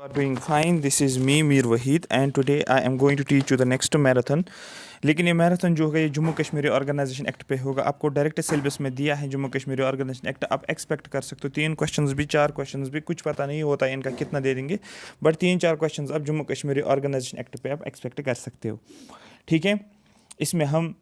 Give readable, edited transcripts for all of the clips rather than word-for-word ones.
Are doing fine. This is me, Mir Wahid, and today I am going to teach you the next marathon. लेकिन ये marathon जो होगा ये Jammu Kashmiri organisation act पे होगा। आपको डायरेक्ट सिलेबस में दिया है जम्मू कश्मीरी ऑर्गेनाइजेशन एक्ट। आप एक्सपेक्ट कर सकते हो 3 क्वेश्चंस भी 4 क्वेश्चंस भी, कुछ पता नहीं होता है इनका कितना दे देंगे, बट 3-4 क्वेश्चंस आप जम्मू कश्मीरी ऑर्गेनाइजेशन एक्ट पे आप एक्सपेक्ट कर सकते हो। ठीक है, इसमें हम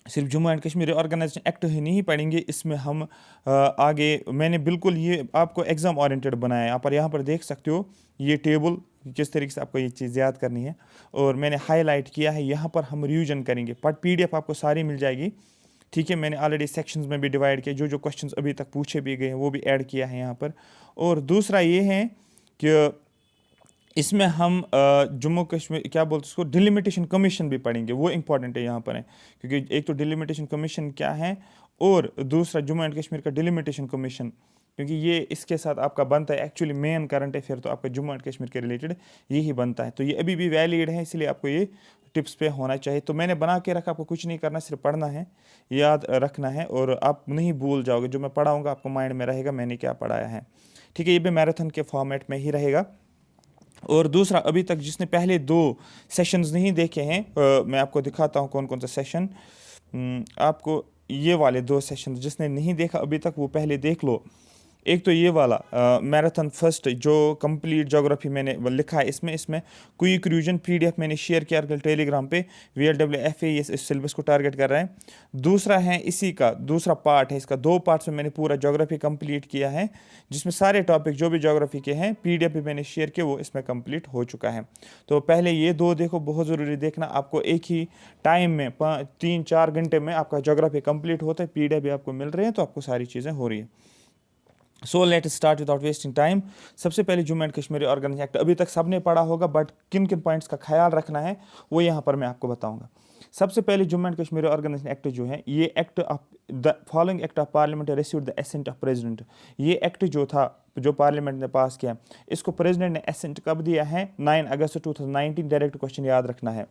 सिर्फ Jammu and Kashmir organisation act ही नहीं पढ़ेंगे, इसमें हम आगे मैंने बिल्कुल ये आपको एग्ज़ाम ओरिएंटेड बनाया है। आप यहाँ पर देख सकते हो ये टेबल किस तरीके से आपको ये चीज़ याद करनी है, और मैंने हाईलाइट किया है। यहाँ पर हम रिवीजन करेंगे, बट पीडीएफ आपको सारी मिल जाएगी। ठीक है, मैंने ऑलरेडी सेक्शंस में भी डिवाइड किया, जो जो क्वेश्चंस अभी तक पूछे भी गए हैं वो भी ऐड किया है यहाँ पर। और दूसरा ये है कि इसमें हम जम्मू कश्मीर क्या बोलते हैं उसको, डिलिमिटेशन कमीशन भी पढ़ेंगे। वो इंपॉर्टेंट है यहाँ पर है, क्योंकि एक तो डिलिमिटेशन कमीशन क्या है और दूसरा जम्मू एंड कश्मीर का डिलिमिटेशन कमीशन, क्योंकि ये इसके साथ आपका बनता है। एक्चुअली मेन करंट अफेयर तो आपका जम्मू एंड कश्मीर के रिलेटेड यही बनता है, तो ये अभी भी वैलिड है, इसलिए आपको ये टिप्स पे होना चाहिए। तो मैंने बना के रखा, आपको कुछ नहीं करना, सिर्फ पढ़ना है, याद रखना है, और आप नहीं भूल जाओगे। जो मैं पढ़ाऊँगा आपको माइंड में रहेगा मैंने क्या पढ़ाया है। ठीक है, ये भी मैराथन के फॉर्मेट में ही रहेगा। और दूसरा, अभी तक जिसने पहले 2 सेशंस नहीं देखे हैं, मैं आपको दिखाता हूँ कौन कौन सा सेशन। आपको ये वाले 2 सेशन जिसने नहीं देखा अभी तक वो पहले देख लो। एक तो ये वाला मैराथन फर्स्ट जो कंप्लीट ज्योग्राफी मैंने लिखा है, इसमें क्विक रिवीजन पीडीएफ मैंने शेयर किया टेलीग्राम पे। VLWFA ये इस सिलेबस को टारगेट कर रहा है। दूसरा है इसी का दूसरा पार्ट है, इसका 2 पार्ट्स में मैंने पूरा ज्योग्राफी कंप्लीट किया है, जिसमें सारे टॉपिक जो भी ज्योग्राफी के हैं पीडीएफ भी मैंने शेयर किया, वो इसमें कंप्लीट हो चुका है। तो पहले ये 2 देखो, बहुत ज़रूरी देखना। आपको एक ही टाइम में 3-4 घंटे में आपका ज्योग्राफी कंप्लीट होता है, पीडीएफ भी आपको मिल रहे हैं, तो आपको सारी चीज़ें हो रही है। So let start without wasting time. सबसे पहले Jammu and Kashmir organisation act अभी तक सबने पढ़ा होगा, बट किन किन पॉइंट्स का ख्याल रखना है वो यहाँ पर मैं आपको बताऊंगा। सबसे पहले Jammu and Kashmir organisation act जो है, ये act of the following act of parliament received the assent of president. ये एक्ट जो था, जो पार्लियामेंट ने पास किया, इसको प्रेसिडेंट ने एसेंट कब दिया है? 9 अगस्त 2019। डायरेक्ट क्वेश्चन याद रखना है।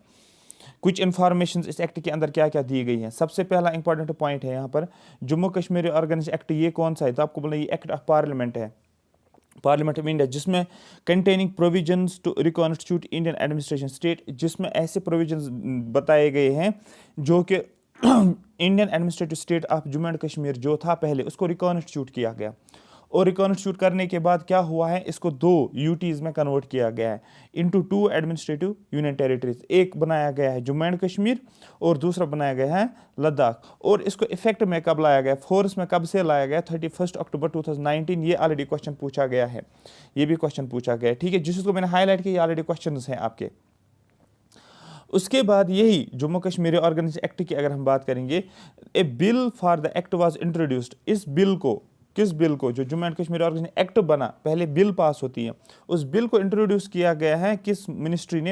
कुछ इन्फॉर्मेशन इस एक्ट के अंदर क्या क्या दी गई है। सबसे पहला इंपॉर्टेंट पॉइंट है यहाँ पर, जम्मू कश्मीर ऑर्गेनाइजेशन एक्ट ये कौन सा है? तो आपको बोला ये एक्ट ऑफ पार्लियामेंट है, पार्लियामेंट ऑफ इंडिया, जिसमें containing provisions to reconstitute Indian administration state, जिसमें ऐसे प्रोविजंस बताए गए हैं जो कि Indian administrative state of Jammu and Kashmir जो था पहले, उसको रिकॉन्स्टिट्यूट किया गया। और रिकॉन्स्टिट्यूट करने के बाद क्या हुआ है, इसको 2 यूटीज़ में कन्वर्ट किया गया है, इनटू 2 एडमिनिस्ट्रेटिव यूनियन टेरिटरीज। एक बनाया गया है जम्मू एंड कश्मीर और दूसरा बनाया गया है लद्दाख। और इसको इफेक्ट में कब लाया गया, फोर्स में कब से लाया गया? 31 अक्टूबर 2019। ये ऑलरेडी क्वेश्चन पूछा गया है, ये भी क्वेश्चन पूछा गया है। ठीक है, जिसको मैंने हाईलाइट किया, ऑलरेडी क्वेश्चन हैं आपके। उसके बाद यही जम्मू कश्मीर ऑर्गेनाइजेशन एक्ट की अगर हम बात करेंगे, a bill for the act was introduced. इस बिल को, किस बिल को? जो Jammu and Kashmir organisation act बना, पहले बिल पास होती है, उस बिल को इंट्रोड्यूस किया गया है किस मिनिस्ट्री ने?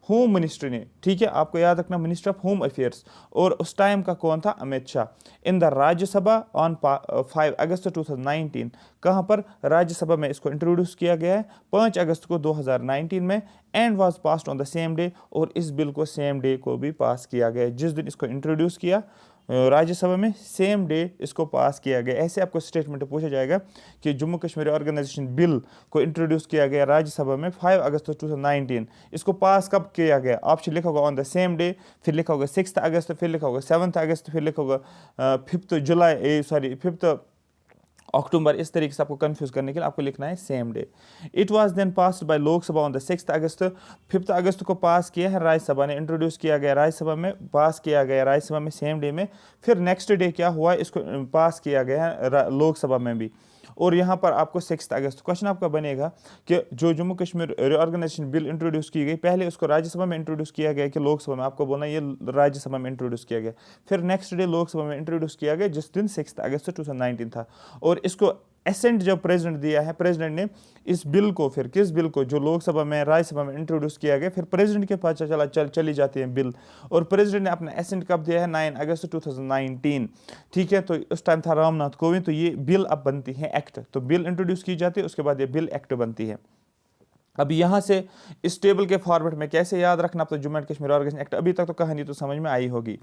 होम मिनिस्ट्री ने। ठीक है, आपको याद रखना, मिनिस्टर ऑफ होम अफेयर्स। और उस टाइम का कौन था? Amit Shah. In the Rajya Sabha on 5 अगस्त 2019। कहाँ पर? राज्यसभा में इसको इंट्रोड्यूस किया गया है 5 अगस्त को 2019 में, and was passed on the same day. और इस बिल को सेम डे को भी पास किया गया, जिस दिन इसको इंट्रोड्यूस किया राज्यसभा में, सेम डे इसको पास किया गया। ऐसे आपको स्टेटमेंट पूछा जाएगा कि जम्मू कश्मीर ऑर्गेनाइजेशन बिल को इंट्रोड्यूस किया गया राज्यसभा में 5 अगस्त 2019। इसको पास कब किया गया? ऑप्शन लिखा होगा ऑन द सेम डे, फिर लिखा होगा 6 अगस्त, फिर लिखा होगा 7 अगस्त, फिर लिखा होगा 5 अक्टूबर। इस तरीके से आपको कंफ्यूज करने के लिए आपको लिखना है same day. It was then passed by Lok Sabha on the 6 August. 5 अगस्त को पास किया है राज्यसभा ने, इंट्रोड्यूस किया गया राज्यसभा में, पास किया गया राज्यसभा में सेम डे में। फिर नेक्स्ट डे क्या हुआ, इसको पास किया गया है लोकसभा में भी। और यहाँ पर आपको 6 अगस्त क्वेश्चन आपका बनेगा कि जो Jammu Kashmir reorganisation bill introduce की गई, पहले उसको राज्यसभा में इंट्रोड्यूस किया गया कि लोकसभा में? आपको बोलना ये राज्यसभा में इंट्रोड्यूस किया गया, फिर नेक्स्ट डे लोकसभा में इंट्रोड्यूस किया गया, जिस दिन 6 अगस्त 2019 था। और इसको एसेंट जब प्रेसिडेंट दिया है, प्रेसिडेंट ने इस बिल को, फिर किस बिल को? जो लोकसभा में राज्यसभा में इंट्रोड्यूस किया गया, फिर प्रेसिडेंट के पास चली जाती है बिल, और प्रेसिडेंट ने अपना एसेंट कब दिया है? 9 अगस्त 2019। ठीक है, तो उस टाइम था रामनाथ कोविंद। तो ये बिल अब बनती है एक्ट, तो बिल इंट्रोड्यूस की जाती है, उसके बाद ये बिल एक्ट बनती है। अब यहाँ से इस टेबल के फॉर्मेट में कैसे याद रखना, अब तो Jammu and Kashmir organisation act अभी तक तो कहानी तो समझ में आई होगी।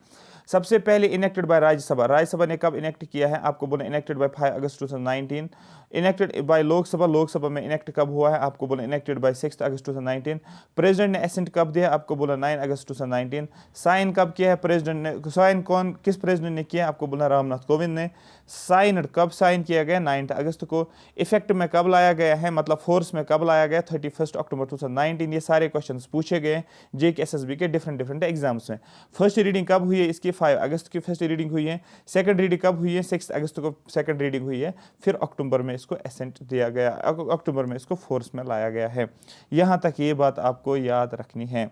सबसे पहले इनेक्टेड बाय राज्यसभा, राज्यसभा ने कब इनेक्ट किया है, आपको बोला इनेक्टेड बाय 5 अगस्त 2019। इनेक्टेड बाय लोकसभा, लोकसभा में इनेक्ट कब हुआ है, आपको बोला इनेक्टेड बाय 6 अगस्त 2019। प्रेसिडेंट ने असेंट कब दिया, आपको बोला 9 अगस्त 2019। साइन कब किया है प्रेसिडेंट ने, साइन कौन किस प्रेसिडेंट ने किया, आपको बोला रामनाथ कोविंद ने। साइन कब साइन किया गया, 9 अगस्त को। इफेक्ट में कब लाया गया है, मतलब फोर्स में कब लाया गया, 31 अक्टूबर 2019। ये सारे क्वेश्चंस पूछे गए जेके एसएसबी के डिफरेंट एग्जाम्स में। फर्स्ट रीडिंग कब हुई है इसकी, 5 अगस्त की फर्स्ट रीडिंग हुई है। सेकंड रीडिंग कब हुई है, 6 अगस्त को सेकंड रीडिंग हुई है। फिर अक्टूबर में इसको एसेंट दिया गया, अक्टूबर में इसको फोर्स में लाया गया है। यहाँ तक ये बात आपको याद रखनी है।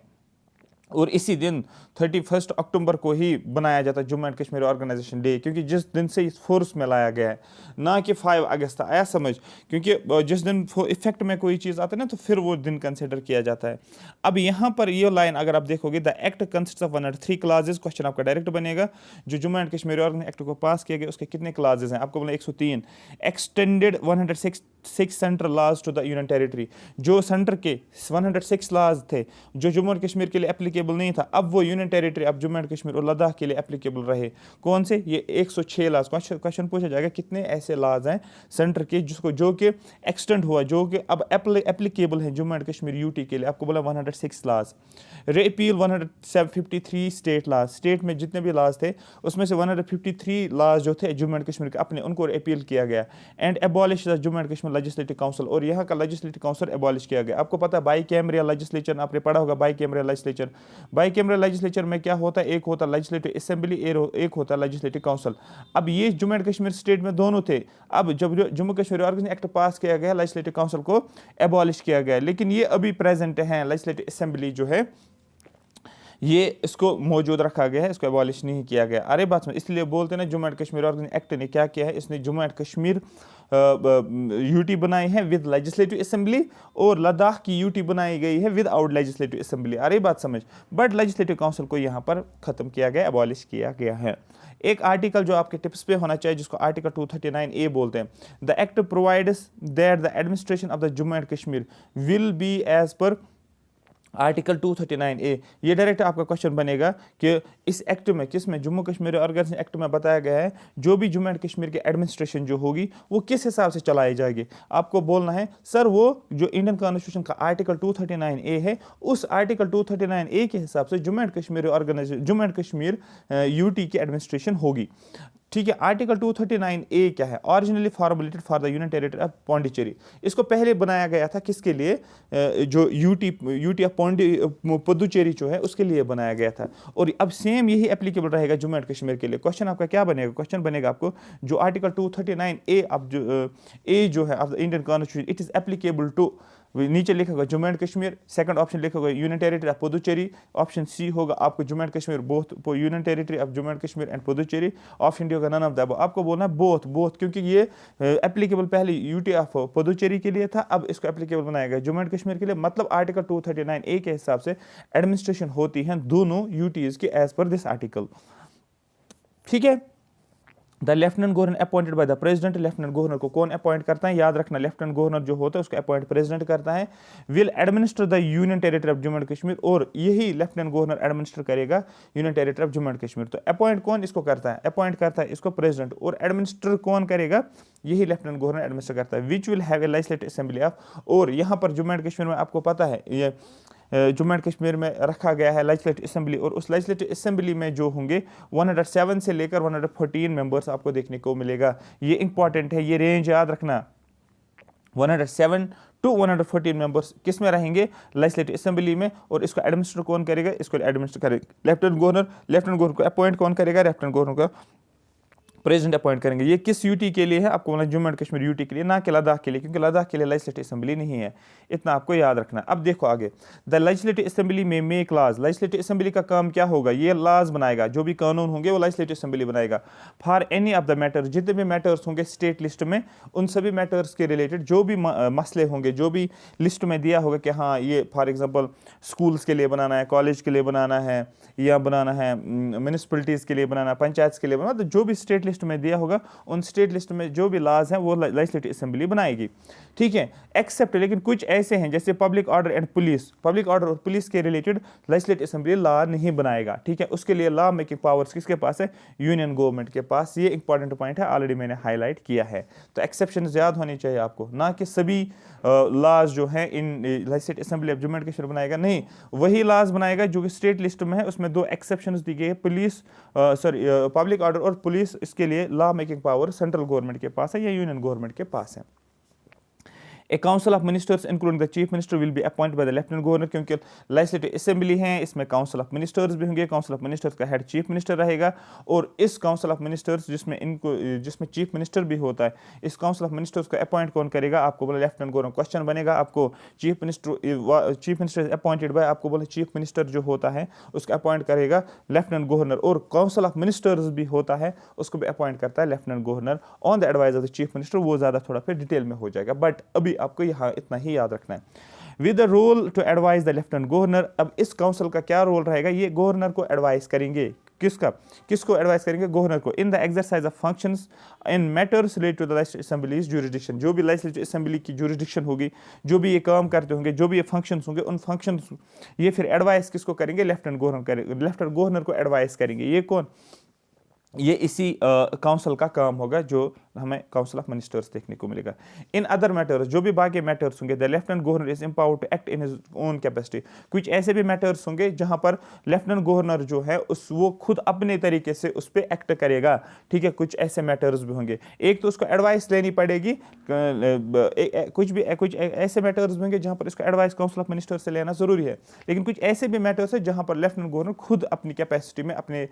और इसी दिन 31 अक्टूबर को ही बनाया जाता है Jammu and Kashmir organisation day, क्योंकि जिस दिन से इस फोर्स में लाया गया है, ना कि 5 अगस्त। आया समझ, क्योंकि जिस दिन इफेक्ट में कोई चीज़ आता है ना तो फिर वो दिन कंसिडर किया जाता है। अब यहाँ पर ये लाइन अगर आप देखोगे, the act consist of 103 clauses, question आपका डायरेक्ट बनेगा, जो Jammu and Kashmir organisation act को पास किया गया उसके कितने क्लाजेज हैं, आपको बोला 103। Extended 106 central laws to the union territory, जो सेंटर के 106 लॉज थे जो जम्मू एंड कश्मीर के लिए एप्लीकेबल नहीं था, अब वो यूनियन टेरिटरी, अब जम्मू एंड कश्मीर और लद्दाख के लिए एप्लीकेबल रहे। कौन से, ये 106 लॉज। क्वेश्चन पूछा जाएगा कितने ऐसे लॉज हैं सेंटर के जिसको जो कि एक्सटेंड हुआ, जो कि अब एप्लीकेबल है जम्मू एंड कश्मीर यूटी के लिए, आपको बोला 106 laws. Repeal 153 state laws, state में जितने भी लॉज थे उसमें से 153 लॉज जो थे जम्मू एंड कश्मीर के अपने, उनको अपील किया गया। And abolish the Jammu and Kashmir legislative council, और यहाँ का लेजिस्लेटिव काउंसिल एबॉलिश किया गया। आपको पता है बाई कैमरियल लेजिस्लेचर, आपने पढ़ा होगा बाई कैमरियल लेजिस्लेचर। बाई कैमरियल लेजिस्लेचर में क्या होता है, एक होता है लेजिस्लेटिव असेंबली, एक होता है लेजिस्लेटिव काउंसिल। अब ये जम्मू एंड कश्मीर स्टेट में दोनों थे। अब जब Jammu Kashmir organisation act pass किया गया, लेजिस्लेटिव काउंसिल को एबॉलिश किया गया, लेकिन ये अभी प्रेजेंट है। लेजिस्लेटिव असेंबली जो है ये इसको मौजूद रखा गया है, इसको एबॉलिश नहीं किया गया। अरे बात में इसलिए बोलते हैं ना, Jammu and Kashmir organisation act ने क्या किया है, इसने जम्मू एंड कश्मीर यूटी बनाई है विद लेजिस्लेटिव असेंबली, और लद्दाख की यूटी बनाई गई है विद आउट लेजिस्लेटिव असेंबली। अरे बात समझ, बट लेजिस्लेटिव काउंसिल को यहाँ पर खत्म किया गया, एबॉलिश किया गया है। एक आर्टिकल जो आपके टिप्स पे होना चाहिए, जिसको आर्टिकल 239A बोलते हैं, the act provides that the administration of the Jammu and Kashmir will be as per article 239A। ये डायरेक्ट आपका क्वेश्चन बनेगा कि इस एक्ट में, किस में, जम्मू कश्मीर ऑर्गेनाइजेशन एक्ट में बताया गया है जो भी जम्मू एंड कश्मीर के एडमिनिस्ट्रेशन जो होगी वो किस हिसाब से चलाई जाएगी। आपको बोलना है सर वो जो इंडियन कॉन्स्टिट्यूशन का आर्टिकल 239A है, उस आर्टिकल 239A के हिसाब से Jammu and Kashmir organisation, Jammu and Kashmir UT की एडमिनिस्ट्रेशन होगी। ठीक है, आर्टिकल 239A क्या है, originally formulated for the union territory of Pondicherry. इसको पहले बनाया गया था किसके लिए, जो यूटी ऑफ पुदुचेरी जो है उसके लिए बनाया गया था, और अब सेम यही एप्लीकेबल रहेगा जम्मू एंड कश्मीर के लिए। क्वेश्चन आपका क्या बनेगा, क्वेश्चन बनेगा आपको जो आर्टिकल 239A अब जो है of the Indian constitution, it is applicable to, नीचे लिखा होगा Jammu and Kashmir, second option लिखा होगा union territory of Puducherry, option C होगा आपको Jammu and Kashmir both, union territory of Jammu and Kashmir and Puducherry, option D होगा नन ऑफ द अबव। आपको बोलना है बोथ, क्योंकि ये एप्लीकेबल पहले यूटी ऑफ पुदुचेरी के लिए था, अब इसको एप्लीकेबल बनाया गया जम्मू एंड कश्मीर के लिए। मतलब आर्टिकल 239A के हिसाब से एडमिनिस्ट्रेशन होती है दोनों यूटीज की एज पर दिस आर्टिकल। ठीक है, the lieutenant governor appointed by the president, lieutenant governor को कौन अपॉइंट करता है, याद रखना लेफ्टिनेंट गवर्नर जो होता है उसको अपॉइंट प्रेसिडेंट करता है। Will administer the union territory of Jammu and Kashmir, और यही लेफ्टिनेंट गवर्नर एडमिनिस्टर करेगा union territory of Jammu and Kashmir. तो अपॉइंट कौन इसको करता है, अपॉइंट करता है इसको प्रेसिडेंट, और एडमिनिस्टर कौन करेगा, यही लेफ्टिनेंट गवर्नर एडमिनिस्टर करता है। Which will have a legislative assembly of, और यहाँ पर जम्मू एंड कश्मीर में आपको पता है ये जम्मू एंड कश्मीर में रखा गया है लेजिस्लेटिव असेंबली, और उस लेजिस्लेटिव असेंबली में जो होंगे 107 से लेकर 114 मेंबर्स आपको देखने को मिलेगा। ये इंपॉर्टेंट है, ये रेंज याद रखना, 107 to 114 मेंबर्स किस में रहेंगे, लेजिस्लेटिव असेंबली में। और इसको एडमिनिस्टर कौन करेगा, इसको एडमिनिस्टर करेगा लेफ्टिनेंट गवर्नर। लेफ्टिनेंट गवर्नर को अपॉइंट कौन करेगा, लेफ्टिनेंट गवर्नर को प्रेसिडेंट अपॉइंट करेंगे। ये किस यूटी के लिए है, आपको बोला जम्मू एंड कश्मीर यूटी के लिए, ना कि लद्दाख के लिए, क्योंकि लद्दाख के लिए लेजिस्लेटिव असेंबली नहीं है, इतना आपको याद रखना। अब देखो आगे, द लेजिस्लेटिव असेंबली में मेक लॉज, लेजिस्लेटिव असेंबली का काम क्या होगा, ये लॉज बनाएगा, जो भी कानून होंगे वो लेजिस्लेटिव असेंबली बनाएगा। For any of the matter, जितने भी मैटर्स होंगे स्टेट लिस्ट में, उन सभी मैटर्स के रिलेटेड जो भी मसले होंगे, जो भी लिस्ट में दिया होगा कि हाँ ये फॉर एग्जाम्पल स्कूल्स के लिए बनाना है, कॉलेज के लिए बनाना है, या बनाना है म्यूनिसिपलिटीज़ के लिए बनाना है, पंचायत के लिए बनाना, तो जो भी स्टेट लिस्ट में दिया होगा, उन स्टेट लिस्ट में जो भी लॉज हैं वो लेजिस्लेटिव असेंबली बनाएगी, ठीक है। एक्सेप्ट, लेकिन कुछ ऐसे हैं जैसे public order and police, public order और पुलिस के रिलेटेड लेजिस्लेटिव असेंबली लॉ नहीं बनाएगा, ठीक है। उसके लिए लॉ मेकिंग पावर्स किसके पास है? यूनियन गवर्नमेंट के पास। ये इंपॉर्टेंट पॉइंट है, ऑलरेडी मैंने हाईलाइट किया है। तो एक्सेप्शन याद होनी चाहिए आपको, ना कि सभी लॉज जो हैं in legislative assembly of Jammu and Kashmir बनाएगा, नहीं, वही लॉज बनाएगा जो कि स्टेट लिस्ट में है, उसमें 2 एक्सेप्शंस दी गई है। पुलिस पब्लिक ऑर्डर और पुलिस, इसके लिए law making power central government के पास है या यूनियन गवर्नमेंट के पास है। ए council of ministers including the chief minister will be appointed by the lieutenant governor, क्योंकि लेजिस्लेटिव असेंबली है, इसमें काउंसिल ऑफ मिनिस्टर्स भी होंगे। काउंसिल ऑफ मिनिस्टर्स का हेड चीफ मिनिस्टर रहेगा, और इस काउंसिल ऑफ मिनिस्टर्स जिसमें चीफ मिनिस्टर भी होता है, इस काउंसिल ऑफ मिनिस्टर्स को अपॉइंट कौन करेगा? आपको बोला लेफ्टिनेंट गवर्नर। क्वेश्चन बनेगा आपको, चीफ मिनिस्टर अपॉइंटेड बाय, आपको बोला चीफ मिनिस्टर जो होता है उसको अपॉइंट करेगा लेफ्टिनेंट गवर्नर, और काउंसिल ऑफ मिनिस्टर्स भी होता है, उसको भी अपॉइंट करता है lieutenant governor on the advice of the chief minister. वो ज्यादा थोड़ा फिर डिटेल में हो जाएगा, बट अभी आपको यहाँ इतना ही याद रखना है। With the role to advise the lieutenant governor, अब इस काउंसिल का क्या रोल रहेगा? ये गवर्नर को एडवाइस करेंगे, किसको एडवाइस करेंगे? गवर्नर को, in the exercise of functions in matters related to the legislative assemblies jurisdiction. जो भी लेजिस्लेटिव असेंबली की ज्यूरिसडिक्शन होगी, जो भी ये काम करते होंगे, जो भी ये फंक्शंस होंगे, उन फंक्शंस ये फिर एडवाइस किसको करेंगे? लेफ्टिनेंट गवर्नर करेंगे, लेफ्टिनेंट गवर्नर को एडवाइस करेंगे। ये कौन? ये इसी काउंसिल का काम होगा, जो हमें काउंसिल ऑफ मिनिस्टर्स देखने को मिलेगा। इन अदर मैटर्स, जो भी बाकी मैटर्स होंगे, the lieutenant governor is empowered to act in his own capacity. कुछ ऐसे भी मैटर्स होंगे जहां पर लेफ्टिनेंट गवर्नर जो है वो खुद अपने तरीके से उस पर एक्ट करेगा, ठीक है। कुछ ऐसे मैटर्स भी होंगे, एक तो उसको एडवाइस लेनी पड़ेगी, कुछ ऐसे मैटर्स भी होंगे जहां पर इसको एडवाइस काउंसिल ऑफ मिनिस्टर से लेना जरूरी है, लेकिन कुछ ऐसे भी मैटर्स है जहां पर लेफ्टिनेंट गवर्नर खुद अपनी कैपेसिटी में, अपने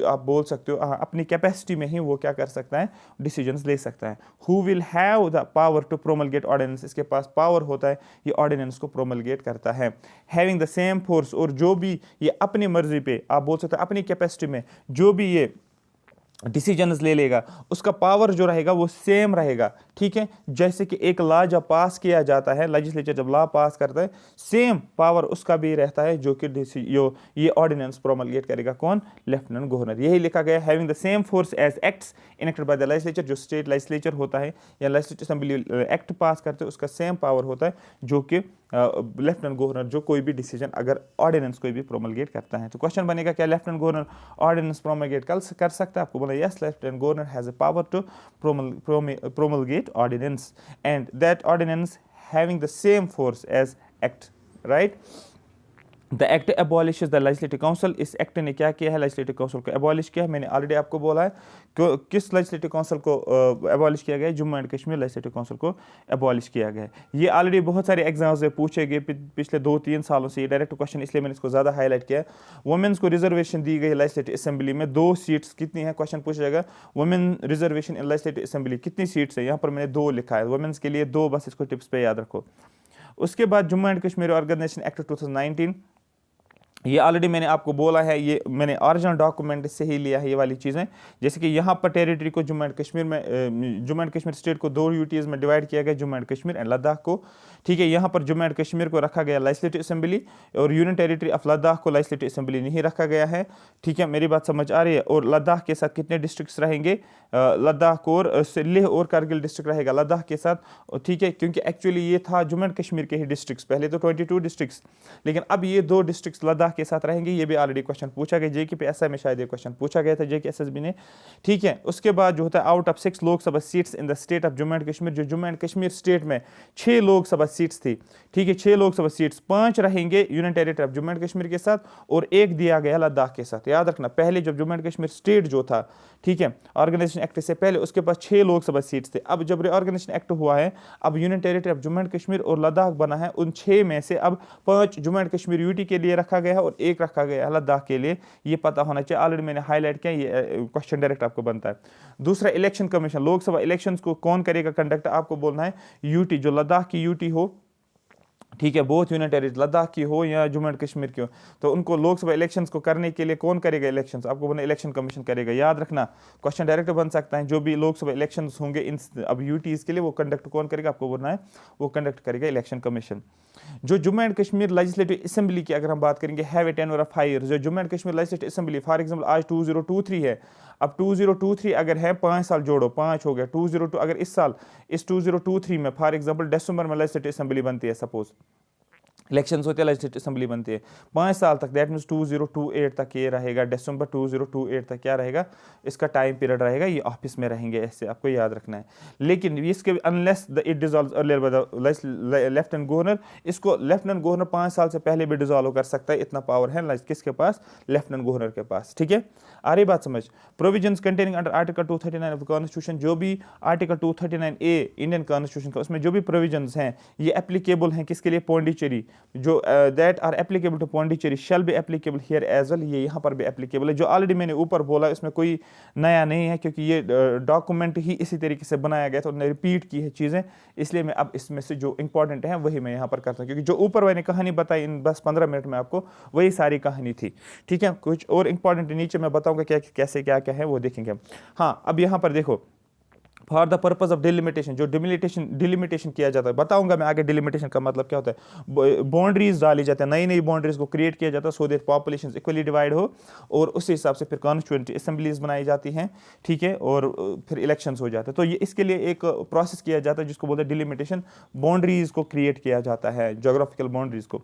आप बोल सकते हो अपनी कैपेसिटी में ही वो क्या कर सकता है? डिसीजंस ले सकता है। Who will have the power to promulgate ordinance, इसके पास पावर होता है, ये ऑर्डिनेंस को प्रोमलगेट करता है। हैविंग द सेम फोर्स, और जो भी ये अपनी मर्जी पे, आप बोल सकते हो अपनी कैपेसिटी में जो भी ये डिसीजंस ले लेगा, उसका पावर जो रहेगा वो सेम रहेगा, ठीक है। जैसे कि एक लॉ जब पास किया जाता है, लेजिस्लेचर जब लॉ पास करता है, सेम पावर उसका भी रहता है, जो कि ये ऑर्डिनेंस प्रोमलगेट करेगा कौन? Lieutenant governor. यही लिखा गया, having the same force as acts enacted by the legislature. जो स्टेट लेजिस्लेचर होता है या लेजिस्लेटिव असेंबली एक्ट पास करते हैं, उसका सेम पावर होता है, जो कि लेफ्टिनेंट गवर्नर जो कोई भी डिसीजन अगर ऑर्डिनेंस कोई भी प्रोमलगेट करता है। तो क्वेश्चन बनेगा, क्या लेफ्टिनेंट गवर्नर ऑर्डिनेंस प्रोमलगेट कर सकता है? आपको बोला yes, lieutenant governor has a power to promulgate ordinance, and that ordinance having the same force as act, right? The act abolishes the legislative council. इस एक्ट ने क्या किया है? लेजिस्लेटिव काउंसिल को एबॉलिश किया है। मैंने ऑलरेडी आपको बोला है किस लेजिस्लेटिव काउंसिल को एबॉलिश किया गया है? Jammu and Kashmir legislative council को एबॉलिश किया गया है। ये ऑलरेडी बहुत सारे एग्जाम्स में पूछे गए पिछले 2-3 सालों से, ये डायरेक्ट क्वेश्चन, इसलिए मैंने इसको ज़्यादा हाईलाइट किया है। वुमेन्स को रिजर्वेशन दी गई लेजिस्लेटिव असेंबली में, 2 सीट्स कितनी है? क्वेश्चन पूछा जाएगा, women reservation in legislative assembly कितनी सीट्स है? यहाँ पर मैंने 2 लिखा है, वुमेन्स के लिए 2, बस इसको टिप्स पे याद रखो। उसके बाद Jammu and Kashmir organisation act 2019, ये ऑलरेडी मैंने आपको बोला है, ये मैंने ओरिजिनल डॉक्यूमेंट से ही लिया है ये वाली चीज़ें। जैसे कि यहाँ पर टेरिटरी को जम्मू एंड कश्मीर स्टेट को 2 यूटीज़ में डिवाइड किया गया, जम्मू एंड कश्मीर एंड लद्दाख को, ठीक है। यहाँ पर जम्मू एंड कश्मीर को रखा गया लेजिस्लेटिव असेंबली, और यूनियन टेरिटरी ऑफ लद्दाख को लेजिस्लेटिव असेंबली नहीं रखा गया है, ठीक है। मेरी बात समझ आ रही है? और लद्दाख के साथ कितने डिस्ट्रिक्ट्स रहेंगे? लद्दाख और लेह और कारगिल डिस्ट्रिक्ट रहेगा लद्दाख के साथ, ठीक है, क्योंकि एक्चुअली ये था जम्मू एंड कश्मीर के ही डिस्ट्रिक्ट्स, पहले तो 22 डिस्ट्रिक्ट्स, लेकिन अब ये 2 डिस्ट्रिक्ट्स लद्दाख के साथ रहेंगे। ये भी ऑलरेडी क्वेश्चन पूछा गया, जेके PSI में शायद ये क्वेश्चन पूछा गया था, जेके SSB ने, ठीक है। उसके बाद जो होता है, out of 6 Lok Sabha seats in the state of Jammu and Kashmir, जो जम्मू एंड कश्मीर स्टेट में 6 लोकसभा सीट्स थी, ठीक है, 6 लोकसभा सीट्स, 5 रहेंगे union territory of Jammu and Kashmir के साथ और 1 दिया गया लद्दाख के साथ। याद रखना, पहले जब जम्मू एंड कश्मीर स्टेट जो था, ठीक है, ऑर्गेनाइजेशन एक्ट से पहले उसके पास 6 लोकसभा सीट्स थे। अब जब रिऑर्गेनाइजेशन एक्ट हुआ है, अब union territory of Jammu and Kashmir और लद्दाख बना है, उन 6 में से अब 5 जम्मू एंड कश्मीर यूटी के लिए रखा गया है और 1 रखा गया है लद्दाख के लिए। ये पता होना चाहिए, ऑलरेडी मैंने हाईलाइट किया, ये क्वेश्चन डायरेक्ट आपको बनता है। दूसरा, इलेक्शन कमीशन, लोकसभा इलेक्शंस को कौन करेगा कंडक्ट? आपको बोलना है यूटी, जो लद्दाख की यूटी हो, ठीक है, बहुत यूनियन टेरिटरी लद्दाख की हो या जम्मू एंड कश्मीर की हो, तो उनको लोकसभा इलेक्शंस को करने के लिए कौन करेगा इलेक्शंस? आपको बोलना इलेक्शन कमीशन करेगा। याद रखना, क्वेश्चन डायरेक्ट बन सकता है, जो भी लोकसभा इलेक्शंस होंगे इन अब यूटीज के लिए, वो कंडक्ट कौन करेगा? आपको बोलना है वो कंडक्ट करेगा इलेक्शन कमीशन। जो Jammu and Kashmir legislative assembly की अगर हम बात करेंगे have a tenure of 5 years, जो Jammu and Kashmir legislative assembly for example आज 2023 है, अब 2023 अगर है 5 साल जोड़ो 5 हो गया 2022, अगर इस साल इस 2023 में फॉर एग्जांपल दिसंबर में लेजिस्लेटिव असेंबली बनती है, सपोज इलेक्शंस होते हैं लेजिस्लेटिव असेंबली बनती है 5 साल तक, दैट मीन्स 2028 तक ये रहेगा, दिसंबर 2028 तक क्या रहेगा इसका टाइम पीरियड रहेगा, ये ऑफिस में रहेंगे, ऐसे आपको याद रखना है। लेकिन इसके unless it dissolve earlier by the lieutenant governor, इसको लेफ्टिनेंट गवर्नर 5 साल से पहले भी डिजॉल्व कर सकता है, इतना पावर है किसके पास, लेफ्टिनेंट गवर्नर के पास। ठीक है, आ रही बात समझ। Provisions containing under article 239 of the constitution, जो भी आर्टिकल 239A इंडियन कॉन्स्टिट्यूशन का उसमें जो भी प्रोविजंस हैं ये एप्लीकेबल हैं किसके लिए, पौंडीचेरी, जो that are applicable to Pondicherry shall be applicable here as well, ये यहाँ पर भी एप्लीकेबल है। जो ऑलरेडी मैंने ऊपर बोला इसमें कोई नया नहीं है, क्योंकि ये डॉक्यूमेंट ही इसी तरीके से बनाया गया था, उन्होंने रिपीट की है चीज़ें, इसलिए मैं अब इसमें से जो इंपॉर्टेंट है वही मैं यहाँ पर करता हूँ, क्योंकि जो ऊपर मैंने कहानी बताई इन 10-15 मिनट में आपको वही सारी कहानी थी। ठीक है, कुछ और इंपॉर्टेंट नीचे मैं बताऊँगा क्या कैसे क्या क्या है वो देखेंगे। हाँ, अब यहाँ पर देखो for the purpose of delimitation, जो डिलिमिटेशन किया जाता है, बताऊंगा मैं आगे डिलिमिटेशन का मतलब क्या होता है। बाउंड्रीज डाली जाती है, नई नई बाउंड्रीज को क्रिएट किया जाता है सो दैट पॉपुलेशन इक्वली डिवाइड हो, और उस हिसाब से फिर कॉन्स्टिट्यूएंट असेंबलीज बनाई जाती हैं। ठीक है, और फिर इलेक्शंस हो जाते हैं। तो ये इसके लिए एक प्रोसेस किया जाता है जिसको बोलते हैं डिलिमिटेशन, बाउंड्रीज को क्रिएट किया जाता है, जोग्राफिकल बाउंड्रीज को।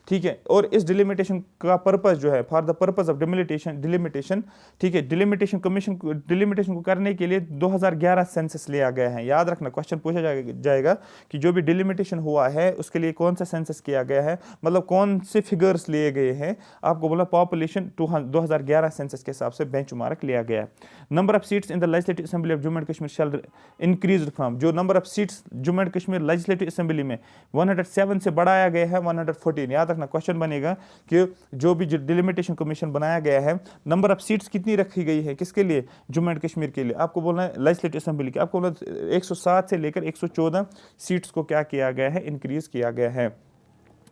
ठीक है, और इस डिलिमिटेशन का पर्पस जो है for the purpose of delimitation, ठीक है, डिलिमिटेशन को करने के लिए 2011 सेंसस लिया गया है। याद रखना, क्वेश्चन पूछा जाएगा कि जो भी डिलिमिटेशन हुआ है उसके लिए कौन सा सेंसस किया गया है, मतलब कौन से फिगर्स लिए गए हैं। आपको बोला पॉपुलेशन 2011 सेंसस के हिसाब से बेंचमार्क लिया गया है। Number of seats in the legislative assembly of Jammu and Kashmir shall increase from, जो number of seats Jammu and Kashmir legislative assembly में 107 से बढ़ाया गया है 114। याद रखना, क्वेश्चन बनेगा कि जो भी डिलिमिटेशन कमीशन बनाया गया है, नंबर ऑफ सीट्स कितनी रखी गई है, किसके लिए, जम्मू एंड कश्मीर के लिए। आपको बोलना है लेजिस्लेटिव असेंबली के, आपको बोलना 107 से लेकर 114 सीट्स को क्या किया गया है, इंक्रीज किया गया है।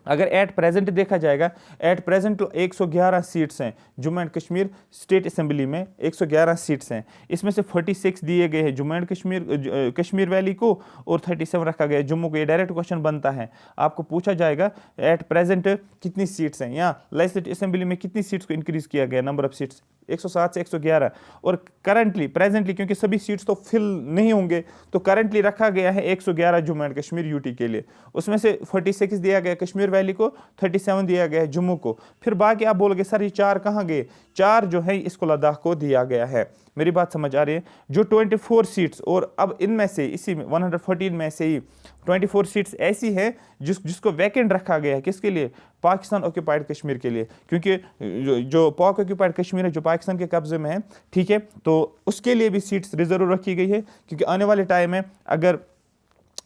अगर एट प्रेजेंट देखा जाएगा, एट प्रेजेंट 111 सीट्स हैं Jammu and Kashmir state assembly में, 111 सीट्स हैं, इसमें से 46 दिए गए हैं जम्मू एंड कश्मीर वैली को, और 37 रखा गया है जम्मू को। ये डायरेक्ट क्वेश्चन बनता है, आपको पूछा जाएगा एट प्रेजेंट कितनी सीट्स हैं, या लेजिस्लेटिव असेंबली में कितनी सीट्स को इंक्रीज किया गया, नंबर ऑफ सीट्स 107 से 111, और करंटली प्रेजेंटली क्योंकि सभी सीट्स तो फिल नहीं होंगे, तो करंटली रखा गया है 111 जम्मू एंड कश्मीर यूटी के लिए, उसमें से 46 दिया गया कश्मीर वैली को, 37 दिया गया है जम्मू को। फिर बाकी आप बोलोगे सर ये 4 कहाँ गए, 4 जो है इसको लद्दाख को दिया गया है। मेरी बात समझ आ रही है। जो 24 सीट्स, और अब इनमें से इसी में 114 में से ही 24 सीट्स ऐसी है जिसको वैकेंट रखा गया है, किसके लिए, पाकिस्तान ऑक्यूपाइड कश्मीर के लिए, क्योंकि जो पाक ऑक्यूपाइड कश्मीर है जो पाकिस्तान के कब्जे में है, ठीक है, तो उसके लिए भी सीट्स रिजर्व रखी गई है, क्योंकि आने वाले टाइम में अगर